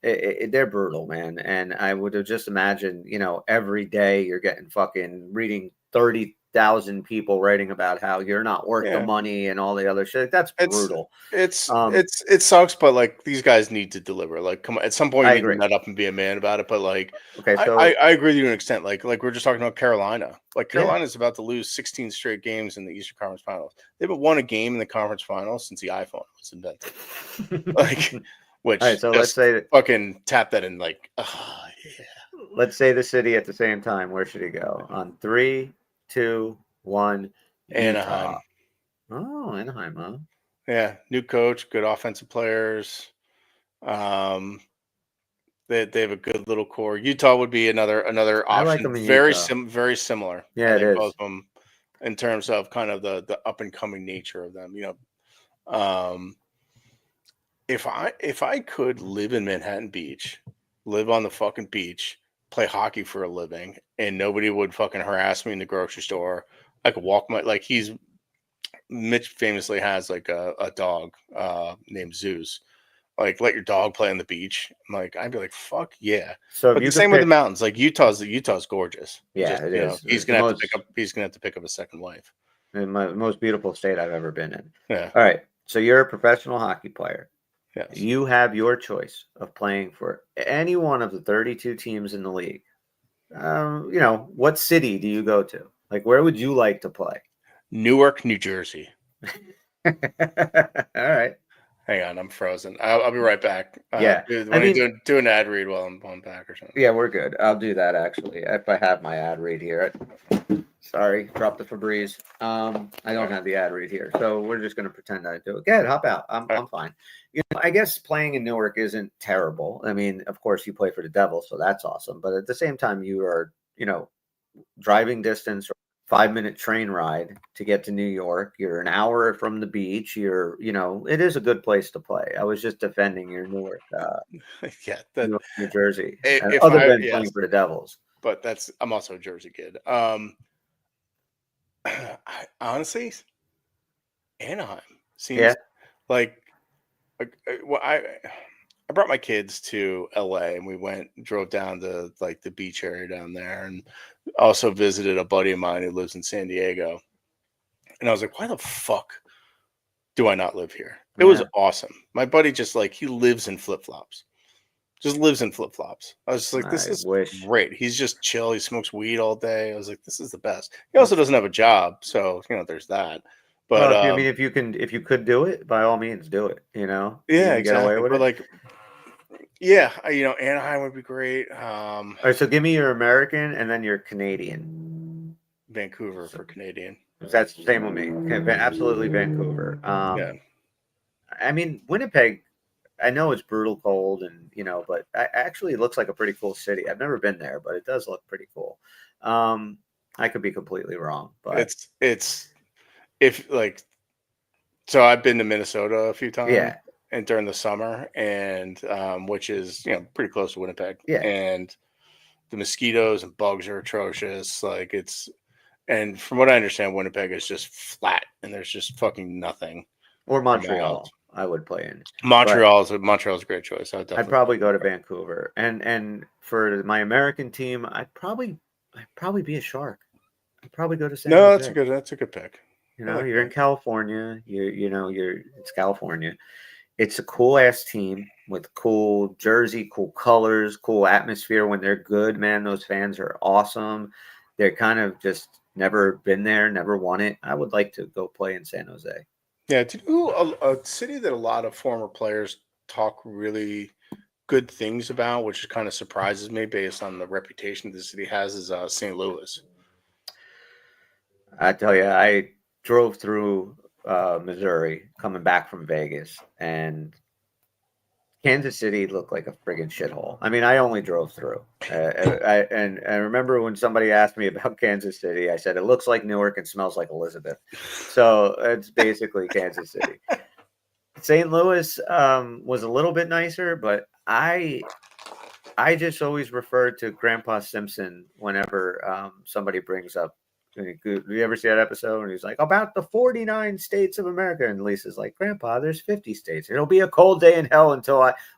They're brutal, man. And I would have just imagined, every day you're getting fucking reading 30,000 people writing about how you're not worth the money and all the other shit. That's brutal. It sucks, but these guys need to deliver. Come on, at some point you need to nut up and be a man about it. But okay, so I agree with you to an extent. Like we're just talking about Carolina. Carolina's about to lose 16 straight games in the Eastern Conference Finals. They haven't won a game in the conference finals since the iPhone was invented. Which all right, so let's say that, fucking tap that in Let's say the city at the same time. Where should he go? On 3, 2, 1. Anaheim. Oh, Anaheim, huh? Yeah, new coach, good offensive players. They have a good little core. Utah would be another I like option. them in Utah. Very similar. Yeah, I it think both is. of them in terms of kind of the up and coming nature of them. If I could live in Manhattan Beach, live on the fucking beach, play hockey for a living, and nobody would fucking harass me in the grocery store, I could walk my like he's Mitch famously has like a dog named Zeus. Like, let your dog play on the beach. I'd be like, fuck yeah. So if But you the could same with the pick, mountains. Like Utah's it gorgeous. yeah, Just it is. he's It's the gonna have to most pick up a second wife. most beautiful state I've ever been in. Yeah. All right, so you're a professional hockey player. Yes. You have your choice of playing for any one of the 32 teams in the league. What city do you go to? Like, where would you like to play? Newark, New Jersey. All right. Hang on, I'm frozen. I'll be right back. Yeah, When you do an ad read while I'm on back or something. yeah, we're good. I'll do that actually. If I have my ad read here. Sorry, drop the Febreze. I don't have the ad read here, so we're just gonna pretend I do it. Go ahead, hop out. I'm fine. I guess playing in Newark isn't terrible. I mean, of course, you play for the Devils, so that's awesome. But at the same time, you are, driving distance, 5-minute train ride to get to New York. You're an hour from the beach. It is a good place to play. I was just defending your Newark, Yeah, Newark, New Jersey, if other I than yes, playing for the Devils. but I'm also a Jersey kid. Honestly, Anaheim seems Yeah, like well, I brought my kids to LA and we drove down to like the beach area down there and also visited a buddy of mine who lives in San Diego. And I was like, why the fuck do I not live here? It was Yeah. awesome. My buddy just he lives in flip-flops. Just lives in flip-flops. I was just like, this I is wish. great. He's just chill. He smokes weed all day. I was like, this is the best. He also doesn't have a job, so there's that. But Well, if you could do it, by all means, do it. You yeah, can get away exactly. with But it. yeah, Anaheim would be great. All right, so give me your American and then your Canadian. Vancouver for Canadian. That's the same with me. Okay, absolutely Vancouver. Yeah. I mean, Winnipeg, I know it's brutal cold and, but actually it looks like a pretty cool city. I've never been there, but it does look pretty cool. I could be completely wrong, but it's if so I've been to Minnesota a few times yeah, and during the summer and which is pretty close to Winnipeg. Yeah. And the mosquitoes and bugs are atrocious. And from what I understand, Winnipeg is just flat and there's just fucking nothing. or Montreal. I would play in. Montreal's a great choice. I'd probably go to Vancouver. And for my American team, I'd probably be a Shark. I'd probably go to San Jose. That's a good pick. You're in California. It's California. It's a cool ass team with cool jersey, cool colors, cool atmosphere. When they're good, man, those fans are awesome. They're kind of just never been there, never won it. I would like to go play in San Jose. Yeah, do you know a city that a lot of former players talk really good things about, which kind of surprises me based on the reputation the city has, is St. Louis. I tell you, I drove through Missouri coming back from Vegas, and Kansas City looked like a friggin' shithole. I mean, I only drove through. I remember when somebody asked me about Kansas City, I said, it looks like Newark and smells like Elizabeth. So it's basically Kansas City. St. Louis was a little bit nicer, but I just always refer to Grandpa Simpson whenever somebody brings up. Do you ever see that episode? And he's like, about the 49 states of America. And Lisa's like, Grandpa, there's 50 states. It'll be a cold day in hell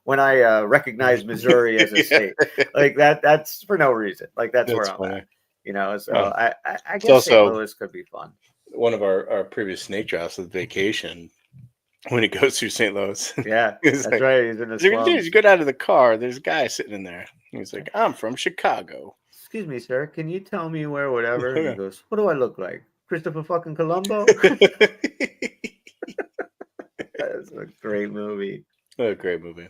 when I recognize Missouri as a state. Like that's for no reason. Like that's where I'm funny. at. So I guess St. Louis could be fun. One of our previous snake drafts with vacation, when he goes through St. Louis. Yeah, that's right. He's in the slums. You get out of the car, there's a guy sitting in there. He's like, I'm from Chicago. Excuse me, sir. Can you tell me where whatever? And he goes, what do I look like? Christopher fucking Columbo? That's a great movie. A great movie.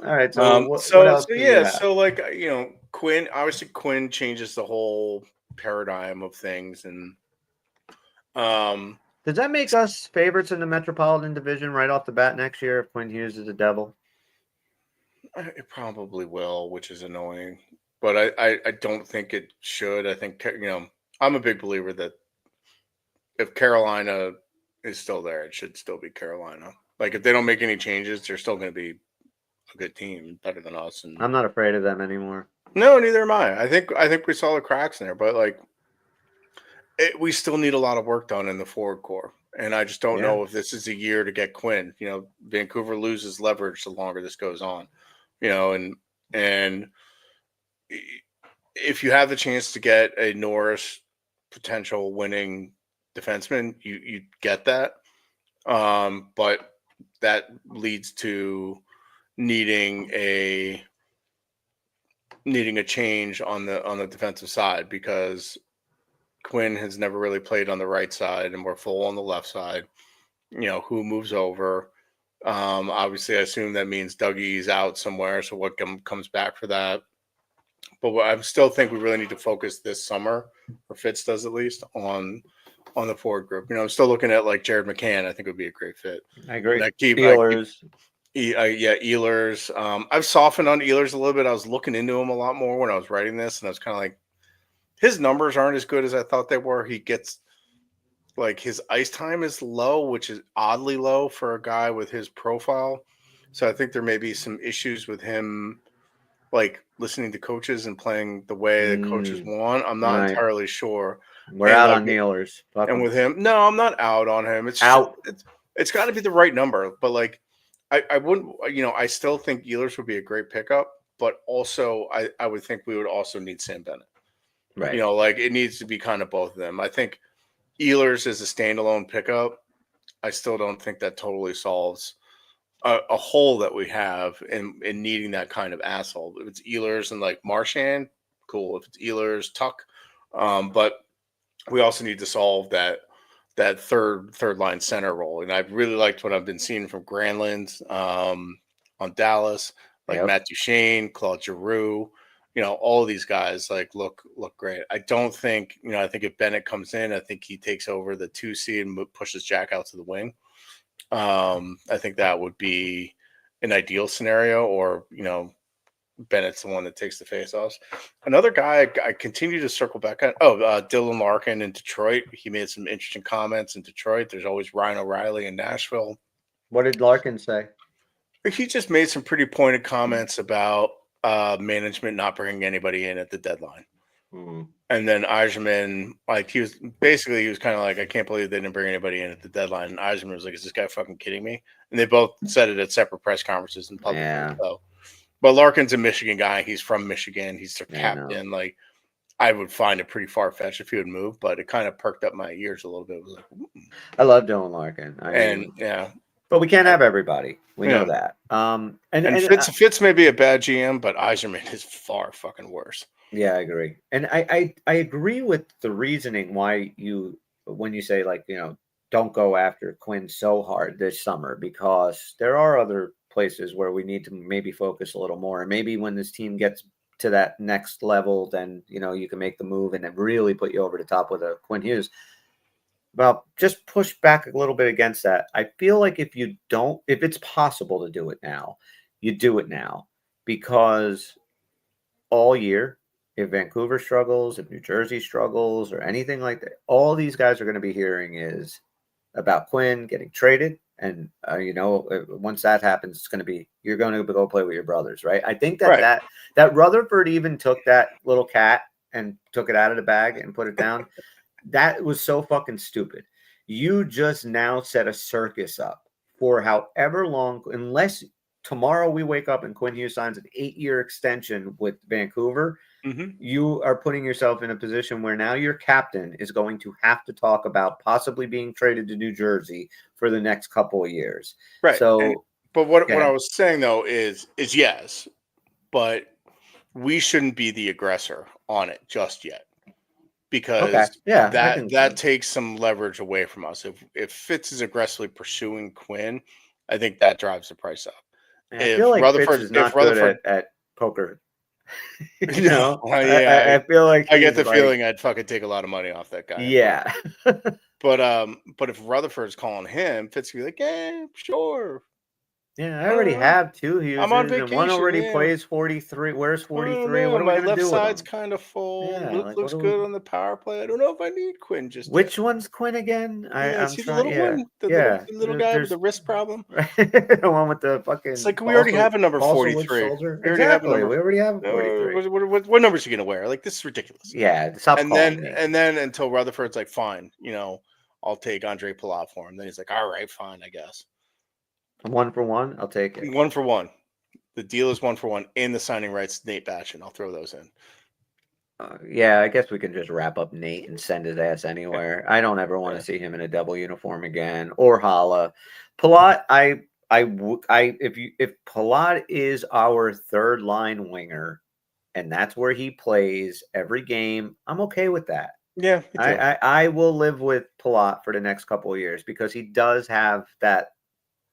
All right. So what else? So Quinn. Obviously, Quinn changes the whole paradigm of things, and does that make us favorites in the Metropolitan Division right off the bat next year if Quinn Hughes is a Devil? It probably will, which is annoying. But I don't think it should. I think, I'm a big believer that if Carolina is still there, it should still be Carolina. Like if they don't make any changes, they're still going to be a good team, better than us. And I'm not afraid of them anymore. no, neither am I. I think we saw the cracks in there, but like we still need a lot of work done in the forward core. And I just don't Yeah. know if this is a year to get Quinn. Vancouver loses leverage the longer this goes on. And if you have the chance to get a Norris potential winning defenseman, you get that. But that leads to needing a change on the defensive side, because Quinn has never really played on the right side and we're full on the left side. Who moves over? Obviously, I assume that means Dougie's out somewhere. So what comes back for that? But I still think we really need to focus this summer, or Fitz does at least, on the forward group. I'm still looking at like Jared McCann. I think would be a great fit. I agree. Ehlers. Ehlers. I've softened on Ehlers a little bit. I was looking into him a lot more when I was writing this, and I was kind of like, his numbers aren't as good as I thought they were. He gets like his ice time is low, which is oddly low for a guy with his profile. So I think there may be some issues with him, like listening to coaches and playing the way the coaches want. I'm not entirely sure. We're out on Ehlers. And with him, no, I'm not out on him. It's out. It's got to be the right number. But like, I wouldn't. I still think Ehlers would be a great pickup. But also, I would think we would also need Sam Bennett. Right. Like it needs to be kind of both of them. I think Ehlers is a standalone pickup. I still don't think that totally solves a hole that we have in needing that kind of asshole. If it's Ehlers and like Marchand, cool. If it's Ehlers, Tuck, but we also need to solve that third line center role. And I've really liked what I've been seeing from Granlund on Dallas, like Matt Duchene, Claude Giroux. All of these guys like look great. I don't think, I think if Bennett comes in, I think he takes over the 2C and pushes Jack out to the wing. I think that would be an ideal scenario, or, Bennett's the one that takes the face-offs. Another guy I continue to circle back on. Dylan Larkin in Detroit. He made some interesting comments in Detroit. There's always Ryan O'Reilly in Nashville. What did Larkin say? He just made some pretty pointed comments about management not bringing anybody in at the deadline. Mm-hmm. And then Yzerman, like he was kind of like, I can't believe they didn't bring anybody in at the deadline. And Yzerman was like, is this guy fucking kidding me? And they both said it at separate press conferences in public. Yeah. So, but Larkin's a Michigan guy. He's from Michigan. He's their captain. Like, I would find it pretty far-fetched if he would move, but it kind of perked up my ears a little bit. It was like, I love Dylan Larkin. But we can't have everybody. We know that. And Fitz may be a bad GM, but Yzerman is far fucking worse. Yeah, I agree. And I agree with the reasoning why when you say like, don't go after Quinn so hard this summer, because there are other places where we need to maybe focus a little more. And maybe when this team gets to that next level, then, you can make the move and then really put you over the top with a Quinn Hughes. Well, just push back a little bit against that. I feel like if it's possible to do it now, you do it now, because all year, if Vancouver struggles, if New Jersey struggles or anything like that, all these guys are going to be hearing is about Quinn getting traded. And, once that happens, it's going to be, you're going to go play with your brothers, right? I think that Rutherford even took that little cat and took it out of the bag and put it down. That was so fucking stupid. You just now set a circus up for however long, unless tomorrow we wake up and Quinn Hughes signs an 8-year extension with Vancouver. Mm-hmm. You are putting yourself in a position where now your captain is going to have to talk about possibly being traded to New Jersey for the next couple of years. Right. So, but what I was saying though is yes, but we shouldn't be the aggressor on it just yet, because that takes some leverage away from us. If Fitz is aggressively pursuing Quinn, I think that drives the price up. I feel like Fitz is not good at poker. I feel like I get the feeling I'd fucking take a lot of money off that guy. Yeah. But if Rutherford's calling him, Fitz would be like, yeah, sure. Yeah, I already have 2 I'm on Hugheses, and one vacation. already Yeah. plays 43. Where's I don't 43? know. What are we My gonna left do with side's him? kind of full. Yeah, Luke like what looks do we? good on the power play. I don't know if I need Quinn just yet. Which one's Quinn again? Yeah, I'm see the trying. little Yeah, one, the yeah. little guy with There's the wrist problem. the one with the It's fucking like we already have a number balsa wood 43. shoulder. We already have a Exactly. number. We already have a 43. What numbers are you gonna wear? Like this is ridiculous. Yeah, stop And calling me. then until Rutherford's like, fine, I'll take Andre Palat for him. Then he's like, all right, fine, I guess. 1 for 1. I'll take it. 1 for 1. The deal is 1 for 1 in the signing rights. Nate Batchen. I'll throw those in. Yeah, I guess we can just wrap up Nate and send his ass anywhere. I don't ever want to see him in a double uniform again, or Hala. Palat, if Palat is our third line winger, and that's where he plays every game, I'm okay with that. Yeah, me too. I will live with Palat for the next couple of years because he does have that,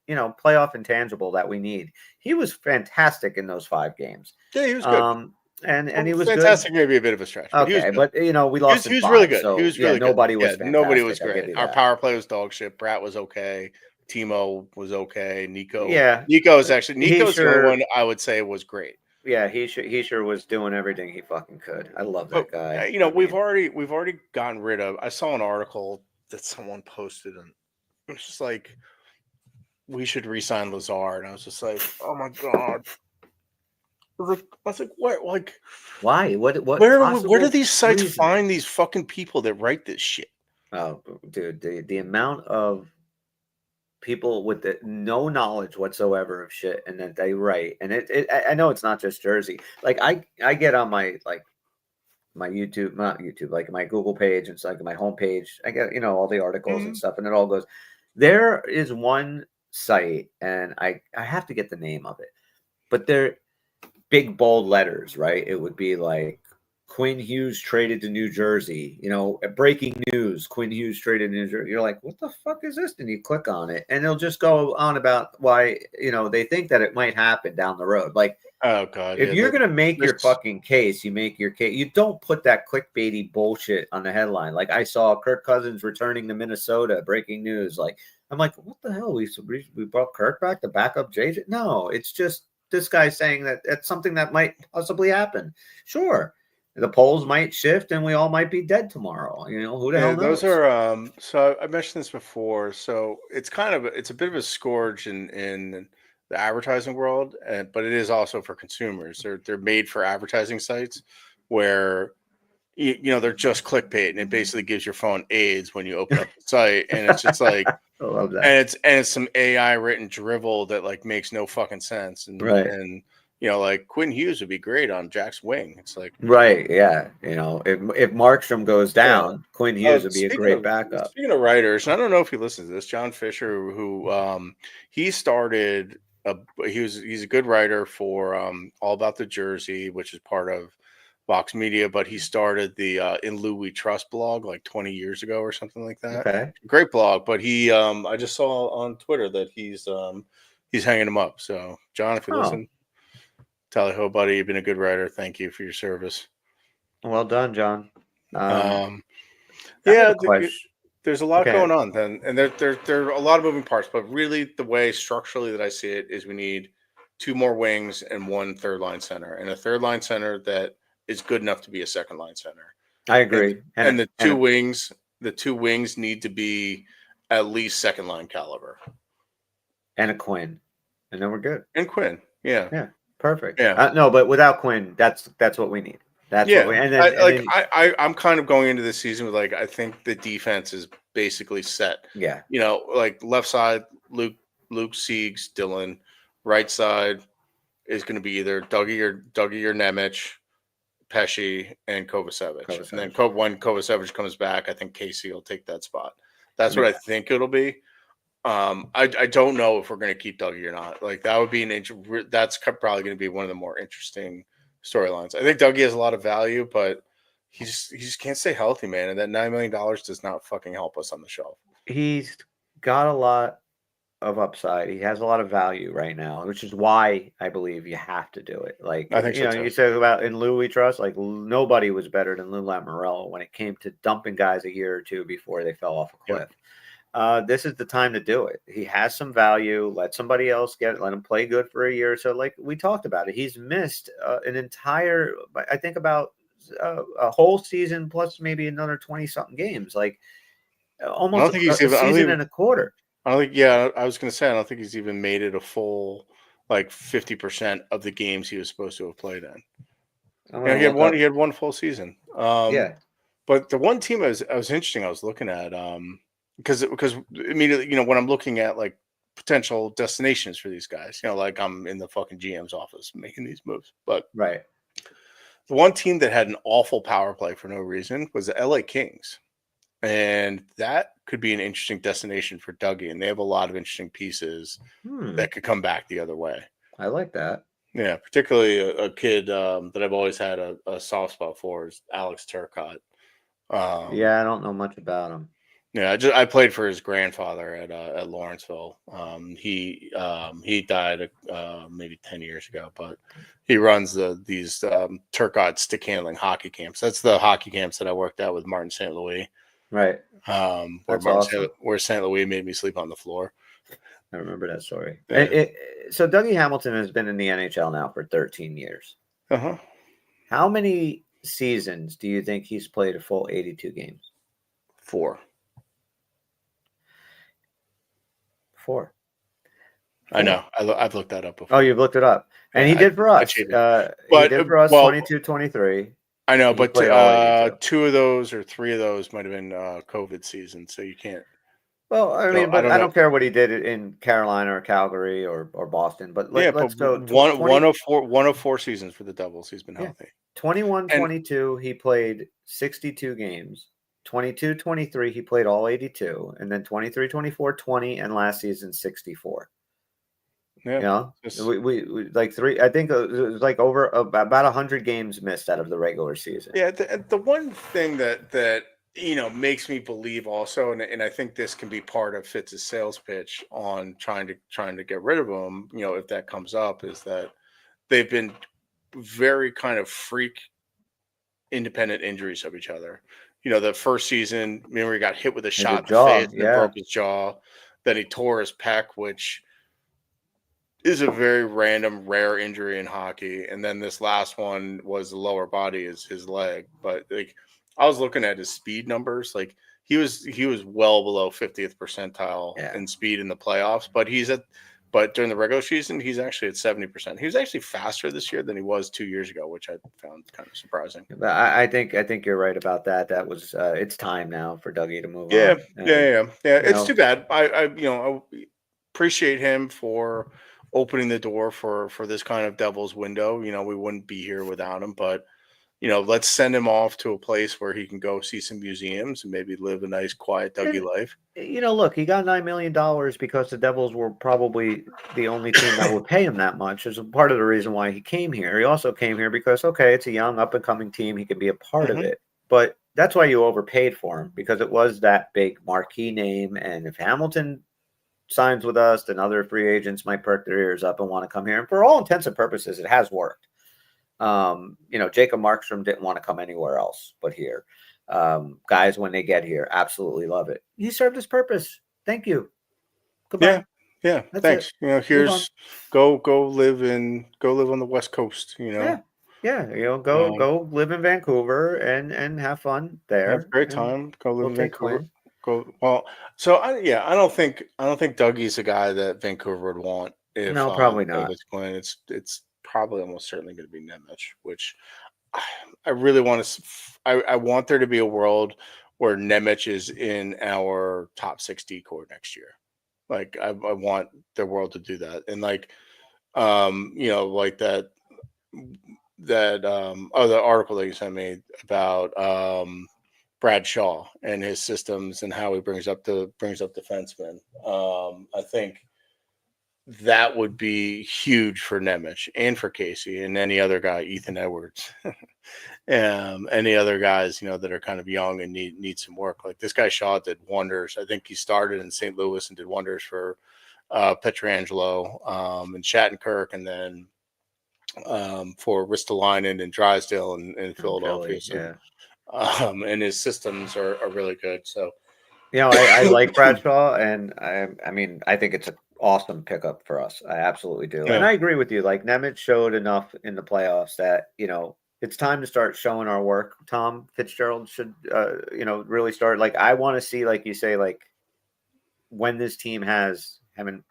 playoff intangible that we need. He was fantastic in those 5 games. Yeah, he was good. And he was fantastic. good. Maybe a bit of a stretch. But Okay, but we lost he in was 5. really good. So He was really good. nobody was fantastic. Nobody was I'll give great. you Our that. power play was dog shit. Brat was okay. Timo was okay. Nico. Yeah, Nico's the only one I would say was great. Yeah, he sure was doing everything he fucking could. I love that guy. We've already gotten rid of. I saw an article that someone posted, and it was just like, we should re-sign Lazard, and I was just like, oh my god. I was like, what? Like, why? What? Where do these sites find these fucking people that write this shit? Oh, dude, the amount of people with no knowledge whatsoever of shit, and that they write, and I know it's not just Jersey. Like I get on my my YouTube, not YouTube, like my Google page, it's like my homepage. I get all the articles and stuff, and it all goes. There is one site, and I have to get the name of it, but they're big bold letters, right? It would be like Quinn Hughes traded to New Jersey, breaking news, Quinn Hughes traded to New Jersey. You're like, what the fuck is this? And you click on it, and it'll just go on about why, they think that it might happen down the road. Like, oh god, if you're going to make your fucking case, you make your case. You don't put that clickbaity bullshit on the headline. Like, I saw Kirk Cousins returning to Minnesota, breaking news. Like, I'm like, what the hell? We brought Kirk back to back up JJ? No, it's just this guy saying that that's something that might possibly happen. Sure. The polls might shift and we all might be dead tomorrow. Who the hell knows? Those are so I mentioned this before. So it's a bit of a scourge in the advertising world, but it is also for consumers. They're made for advertising sites where they're just clickbait, and it basically gives your phone AIDS when you open up the site, and it's just like I love that. And it's some AI written drivel that like makes no fucking sense. And right. And like Quinn Hughes would be great on Jack's wing. It's like right, yeah. If Markstrom goes down, Quinn Hughes would be a great backup. Speaking of writers, and I don't know if he listens to this, John Fisher, who he started he's a good writer for All About the Jersey, which is part of Vox Media, but he started the In Lou We Trust blog like 20 years ago or something like that. Okay. Great blog, but he I just saw on Twitter that he's hanging him up. So John, if you listen, tally ho, buddy, you've been a good writer. Thank you for your service. Well done, John. There's a lot going on then, and there are a lot of moving parts, but really the way structurally that I see it is we need 2 more wings and 1 third line center, and a third line center that is good enough to be a second line center. I agree. And the two wings need to be at least second line caliber. And a Quinn. And then we're good. And Quinn. Yeah. Yeah. Perfect. Yeah. No, but without Quinn, that's what we need. That's what we, and then, I'm kind of going into this season with like, I think the defense is basically set. Yeah. Like left side, Luke Siegs, Dylan. Right side is going to be either Dougie or Nemec, Pesci, and Kovacevic. And then when Kovacevic comes back, I think Casey will take that spot. That's what I think it'll be. I don't know if we're going to keep Dougie or not. Like that would be that's probably going to be one of the more interesting storylines. I think Dougie has a lot of value, but he just can't stay healthy, man. And that $9 million does not fucking help us on the shelf. He's got a lot of upside. He has a lot of value right now, which is why I believe you have to do it. Like, I think you said about In Lou We Trust, like nobody was better than Lou Lamoriello when it came to dumping guys a year or two before they fell off a cliff. this is the time to do it. He has some value. Let somebody else get it. Let him play good for a year or so. Like we talked about it, he's missed an entire, I think about a whole season plus maybe another 20-something games, like I don't almost think he's a even. season and a quarter. I don't think. Yeah, I was going to say I don't think he's even made it a full 50% of the games he was supposed to have played in. Yeah, he had one full season. Yeah. But the one team I was interesting. I was looking at because immediately when I'm looking at like potential destinations for these guys, like I'm in the fucking GM's office making these moves. But Right. the one team that had an awful power play for no reason was the LA Kings. And that could be an interesting destination for Dougie. And they have a lot of interesting pieces that could come back the other way. I like that. Yeah, particularly a kid that I've always had a soft spot for is Alex Turcotte. Yeah, I don't know much about him. Yeah, I played for his grandfather at Lawrenceville. He died maybe 10 years ago, but he runs these Turcotte stick handling hockey camps. That's the hockey camps that I worked at with Martin St. Louis. Right. That's awesome. Where St. Louis made me sleep on the floor. I remember that story. Yeah. So Dougie Hamilton has been in the NHL now for 13 years. Uh-huh. How many seasons do you think he's played a full 82 games? 4. I know. I've looked that up before. Oh, you've looked it up. And he did for us. He did for us 22, 23. I know, but 2 of those or 3 of those might have been COVID season, so you can't. Well, I mean, but I don't care what he did in Carolina or Calgary or Boston. But let's go. 1 of 4 seasons for the Devils. He's been healthy. 21-22, he played 62 games. 22-23, he played all 82. And then 23-24, 20, and last season, 64. Yeah. We like 3. I think it was like over about 100 games missed out of the regular season. Yeah. The one thing that makes me believe also, and I think this can be part of Fitz's sales pitch on trying to get rid of him, if that comes up, is that they've been very kind of freak independent injuries of each other. The first season, remember he got hit with a shot in the face and broke his jaw. Then he tore his pec, which is a very random, rare injury in hockey. And then this last one was the lower body, is his leg. But like, I was looking at his speed numbers. Like he was well below 50th percentile in speed in the playoffs. But during the regular season, he's actually at 70%. He was actually faster this year than he was 2 years ago, which I found kind of surprising. But I think you're right about that. That was it's time now for Dougie to move on. Yeah. It's too bad. I appreciate him for opening the door for this kind of Devil's window. We wouldn't be here without him, but let's send him off to a place where he can go see some museums and maybe live a nice, quiet Dougie life. Look, he got $9 million because the Devils were probably the only team that would pay him that much. Is part of the reason why he came here. He also came here because, okay, it's a young, up-and-coming team. He could be a part of it. But that's why you overpaid for him, because it was that big marquee name. And if Hamilton signs with us, then other free agents might perk their ears up and want to come here. And for all intents and purposes, it has worked. Jacob Markstrom didn't want to come anywhere else but here. Guys, when they get here, absolutely love it. He served his purpose. Thank you. Goodbye. Yeah. Thanks. Here's go live on the West Coast. Yeah. Go live in Vancouver and have fun there. Have a great time. Go live in Vancouver. So I don't think Dougie's a guy that Vancouver would want. No, probably not. It's probably almost certainly going to be Nemec, which I really want to. I want there to be a world where Nemec is in our top 6 decor next year. Like I want the world to do that, and like like that the article that you sent me about Brad Shaw and his systems and how he brings up defensemen. I think that would be huge for Nemec and for Casey and any other guy, Ethan Edwards, any other guys, that are kind of young and need some work. Like this guy Shaw did wonders. I think he started in St. Louis and did wonders for Pietrangelo and Shattenkirk, and then for Ristolainen and Drysdale and Philadelphia. Philly, and his systems are really good. So I like Bradshaw, and I mean, I think it's an awesome pickup for us. I absolutely do, and Yeah. I agree with you. Like Nemeth showed enough in the playoffs that it's time to start showing our work. Tom Fitzgerald should, really start. Like I want to see, like you say, like when this team has him,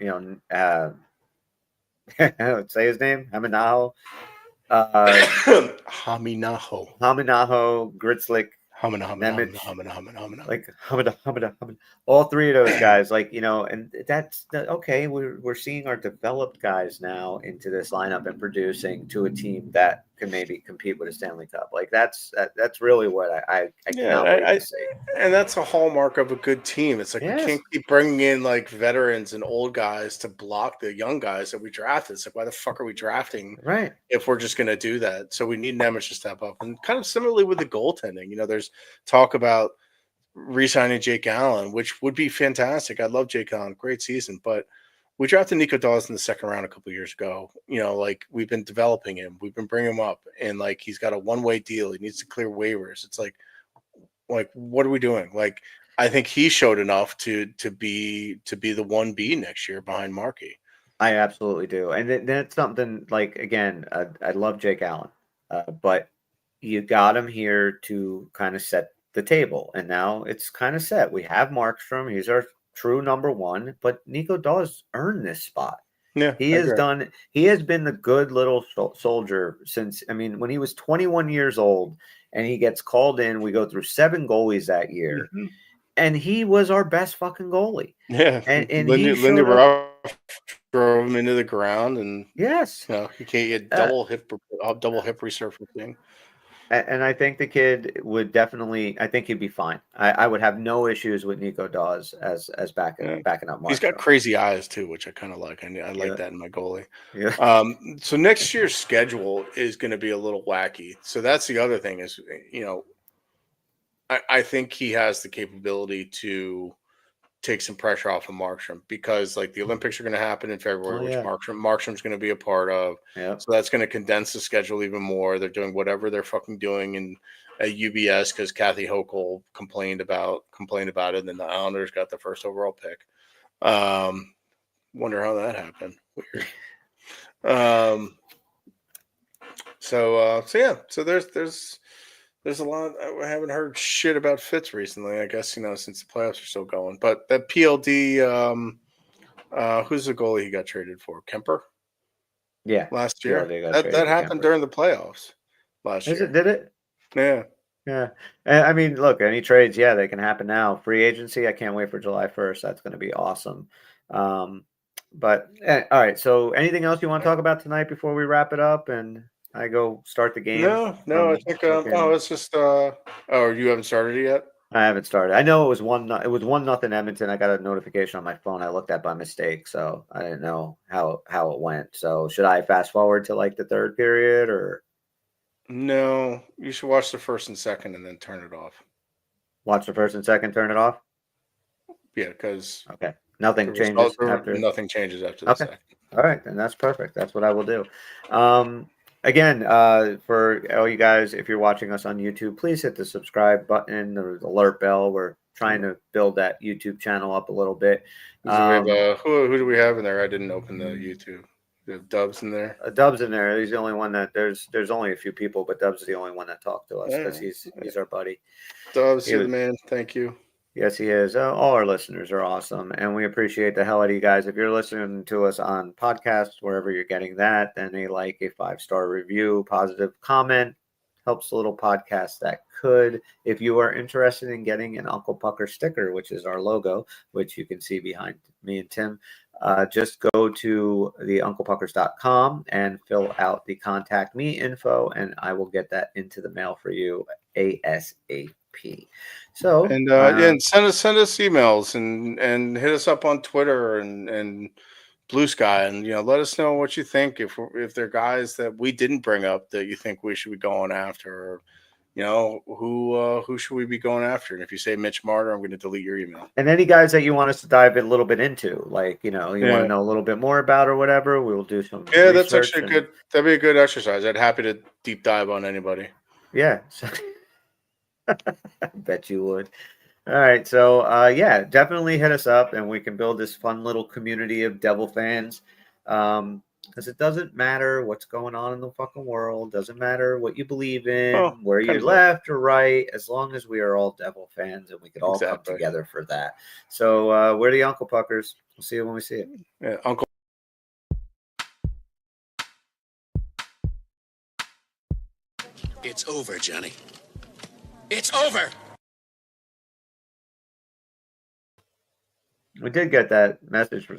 say his name, Haminaho, Haminaho. Gritzlick, Hamina, hamina, Nemeth, hamina, hamina, hamina, hamina. like Hamida, all three of those guys, like and that's okay. We're seeing our developed guys now into this lineup and producing to a team that can maybe compete with a Stanley Cup. Like that's really what I cannot wait to see. And that's a hallmark of a good team. It's like we Yes. can't keep bringing in like veterans and old guys to block the young guys that we drafted. It's like, why the fuck are we drafting Right. if we're just going to do that? So we need Nemeth to step up. And kind of similarly with the goaltending, there's talk about re-signing Jake Allen, which would be fantastic. I love Jake Allen, great season, but we drafted Nico Daws in the second round a couple years ago. Like we've been developing him, we've been bringing him up, and like he's got a one-way deal. He needs to clear waivers. It's like what are we doing? Like I think he showed enough to be the 1B next year behind Markey. I absolutely do, and that's something like again, I love Jake Allen, but you got him here to kind of set the table, and now it's kind of set. We have Markstrom; he's our true number one, but Nico Daws earned this spot. Yeah, he has done. He has been the good little soldier since. I mean, when he was 21 years old, and he gets called in. We go through 7 goalies that year, and he was our best fucking goalie. Yeah, and Lindy Ruff drove him into the ground, and yes, he can't get double hip resurfacing. And I think the kid would definitely. I think he'd be fine. I would have no issues with Nico Daws as backing up Markstrom. He's got crazy eyes too, which I kind of like. I like that in my goalie. Yeah. So next year's schedule is going to be a little wacky. So that's the other thing is, I think he has the capability to take some pressure off of Markstrom because like the Olympics are going to happen in February, which Markstrom's going to be a part of. Yeah. So that's going to condense the schedule even more. They're doing whatever they're fucking doing in at UBS because Kathy Hochul complained about it, and then the Islanders got the first overall pick. Wonder how that happened. Weird. So there's a lot. I haven't heard shit about Fitz recently. I guess since the playoffs are still going. But that PLD, who's the goalie he got traded for? Kemper. Yeah, last year. That happened during the playoffs last year. Did it? Yeah. Yeah. I mean, look, any trades, they can happen now. Free agency, I can't wait for July 1st. That's going to be awesome. But all right. So, anything else you want to talk about tonight before we wrap it up and I go start the game? No. I think. It's just. You haven't started it yet. I haven't started. I know it was 1-0 Edmonton. I got a notification on my phone. I looked at by mistake, so I didn't know how it went. So, should I fast forward to like the third period or? No, you should watch the first and second and then turn it off. Watch the first and second, turn it off? Yeah, because nothing changes after. Nothing changes after the second. All right, then that's perfect. That's what I will do. Again, for all you guys, if you're watching us on YouTube, please hit the subscribe button, the alert bell. We're trying to build that YouTube channel up a little bit. Who do we have in there? I didn't open the YouTube. Dubs in there. Dubs in there. He's the only one that there's only a few people, but Dubs is the only one that talked to us because he's our buddy. Dubs, you're the man. Thank you. Yes, he is. All our listeners are awesome, and we appreciate the hell out of you guys. If you're listening to us on podcasts, wherever you're getting that, then a 5-star review, positive comment helps a little podcast that could. If you are interested in getting an Uncle Pucker sticker, which is our logo, which you can see behind me and Tim, just go to theunclepuckers.com and fill out the contact me info, and I will get that into the mail for you ASAP. So and send us emails and hit us up on Twitter and Blue Sky, and let us know what you think if they're guys that we didn't bring up that you think we should be going after, or who should we be going after? And if you say Mitch Marner, I'm going to delete your email. And any guys that you want us to dive a little bit into, want to know a little bit more about or whatever, we will do some. Yeah, that's actually good. That'd be a good exercise. I'd happy to deep dive on anybody. Yeah. I bet you would. All right, so yeah, definitely hit us up, and we can build this fun little community of Devil fans. Because it doesn't matter what's going on in the fucking world, doesn't matter what you believe in, where you're left or right, as long as we are all Devil fans, and we could all come together for that. So we're the Uncle Puckers. We'll see you when we see it. Yeah, Uncle. It's over, Johnny. It's over. We did get that message from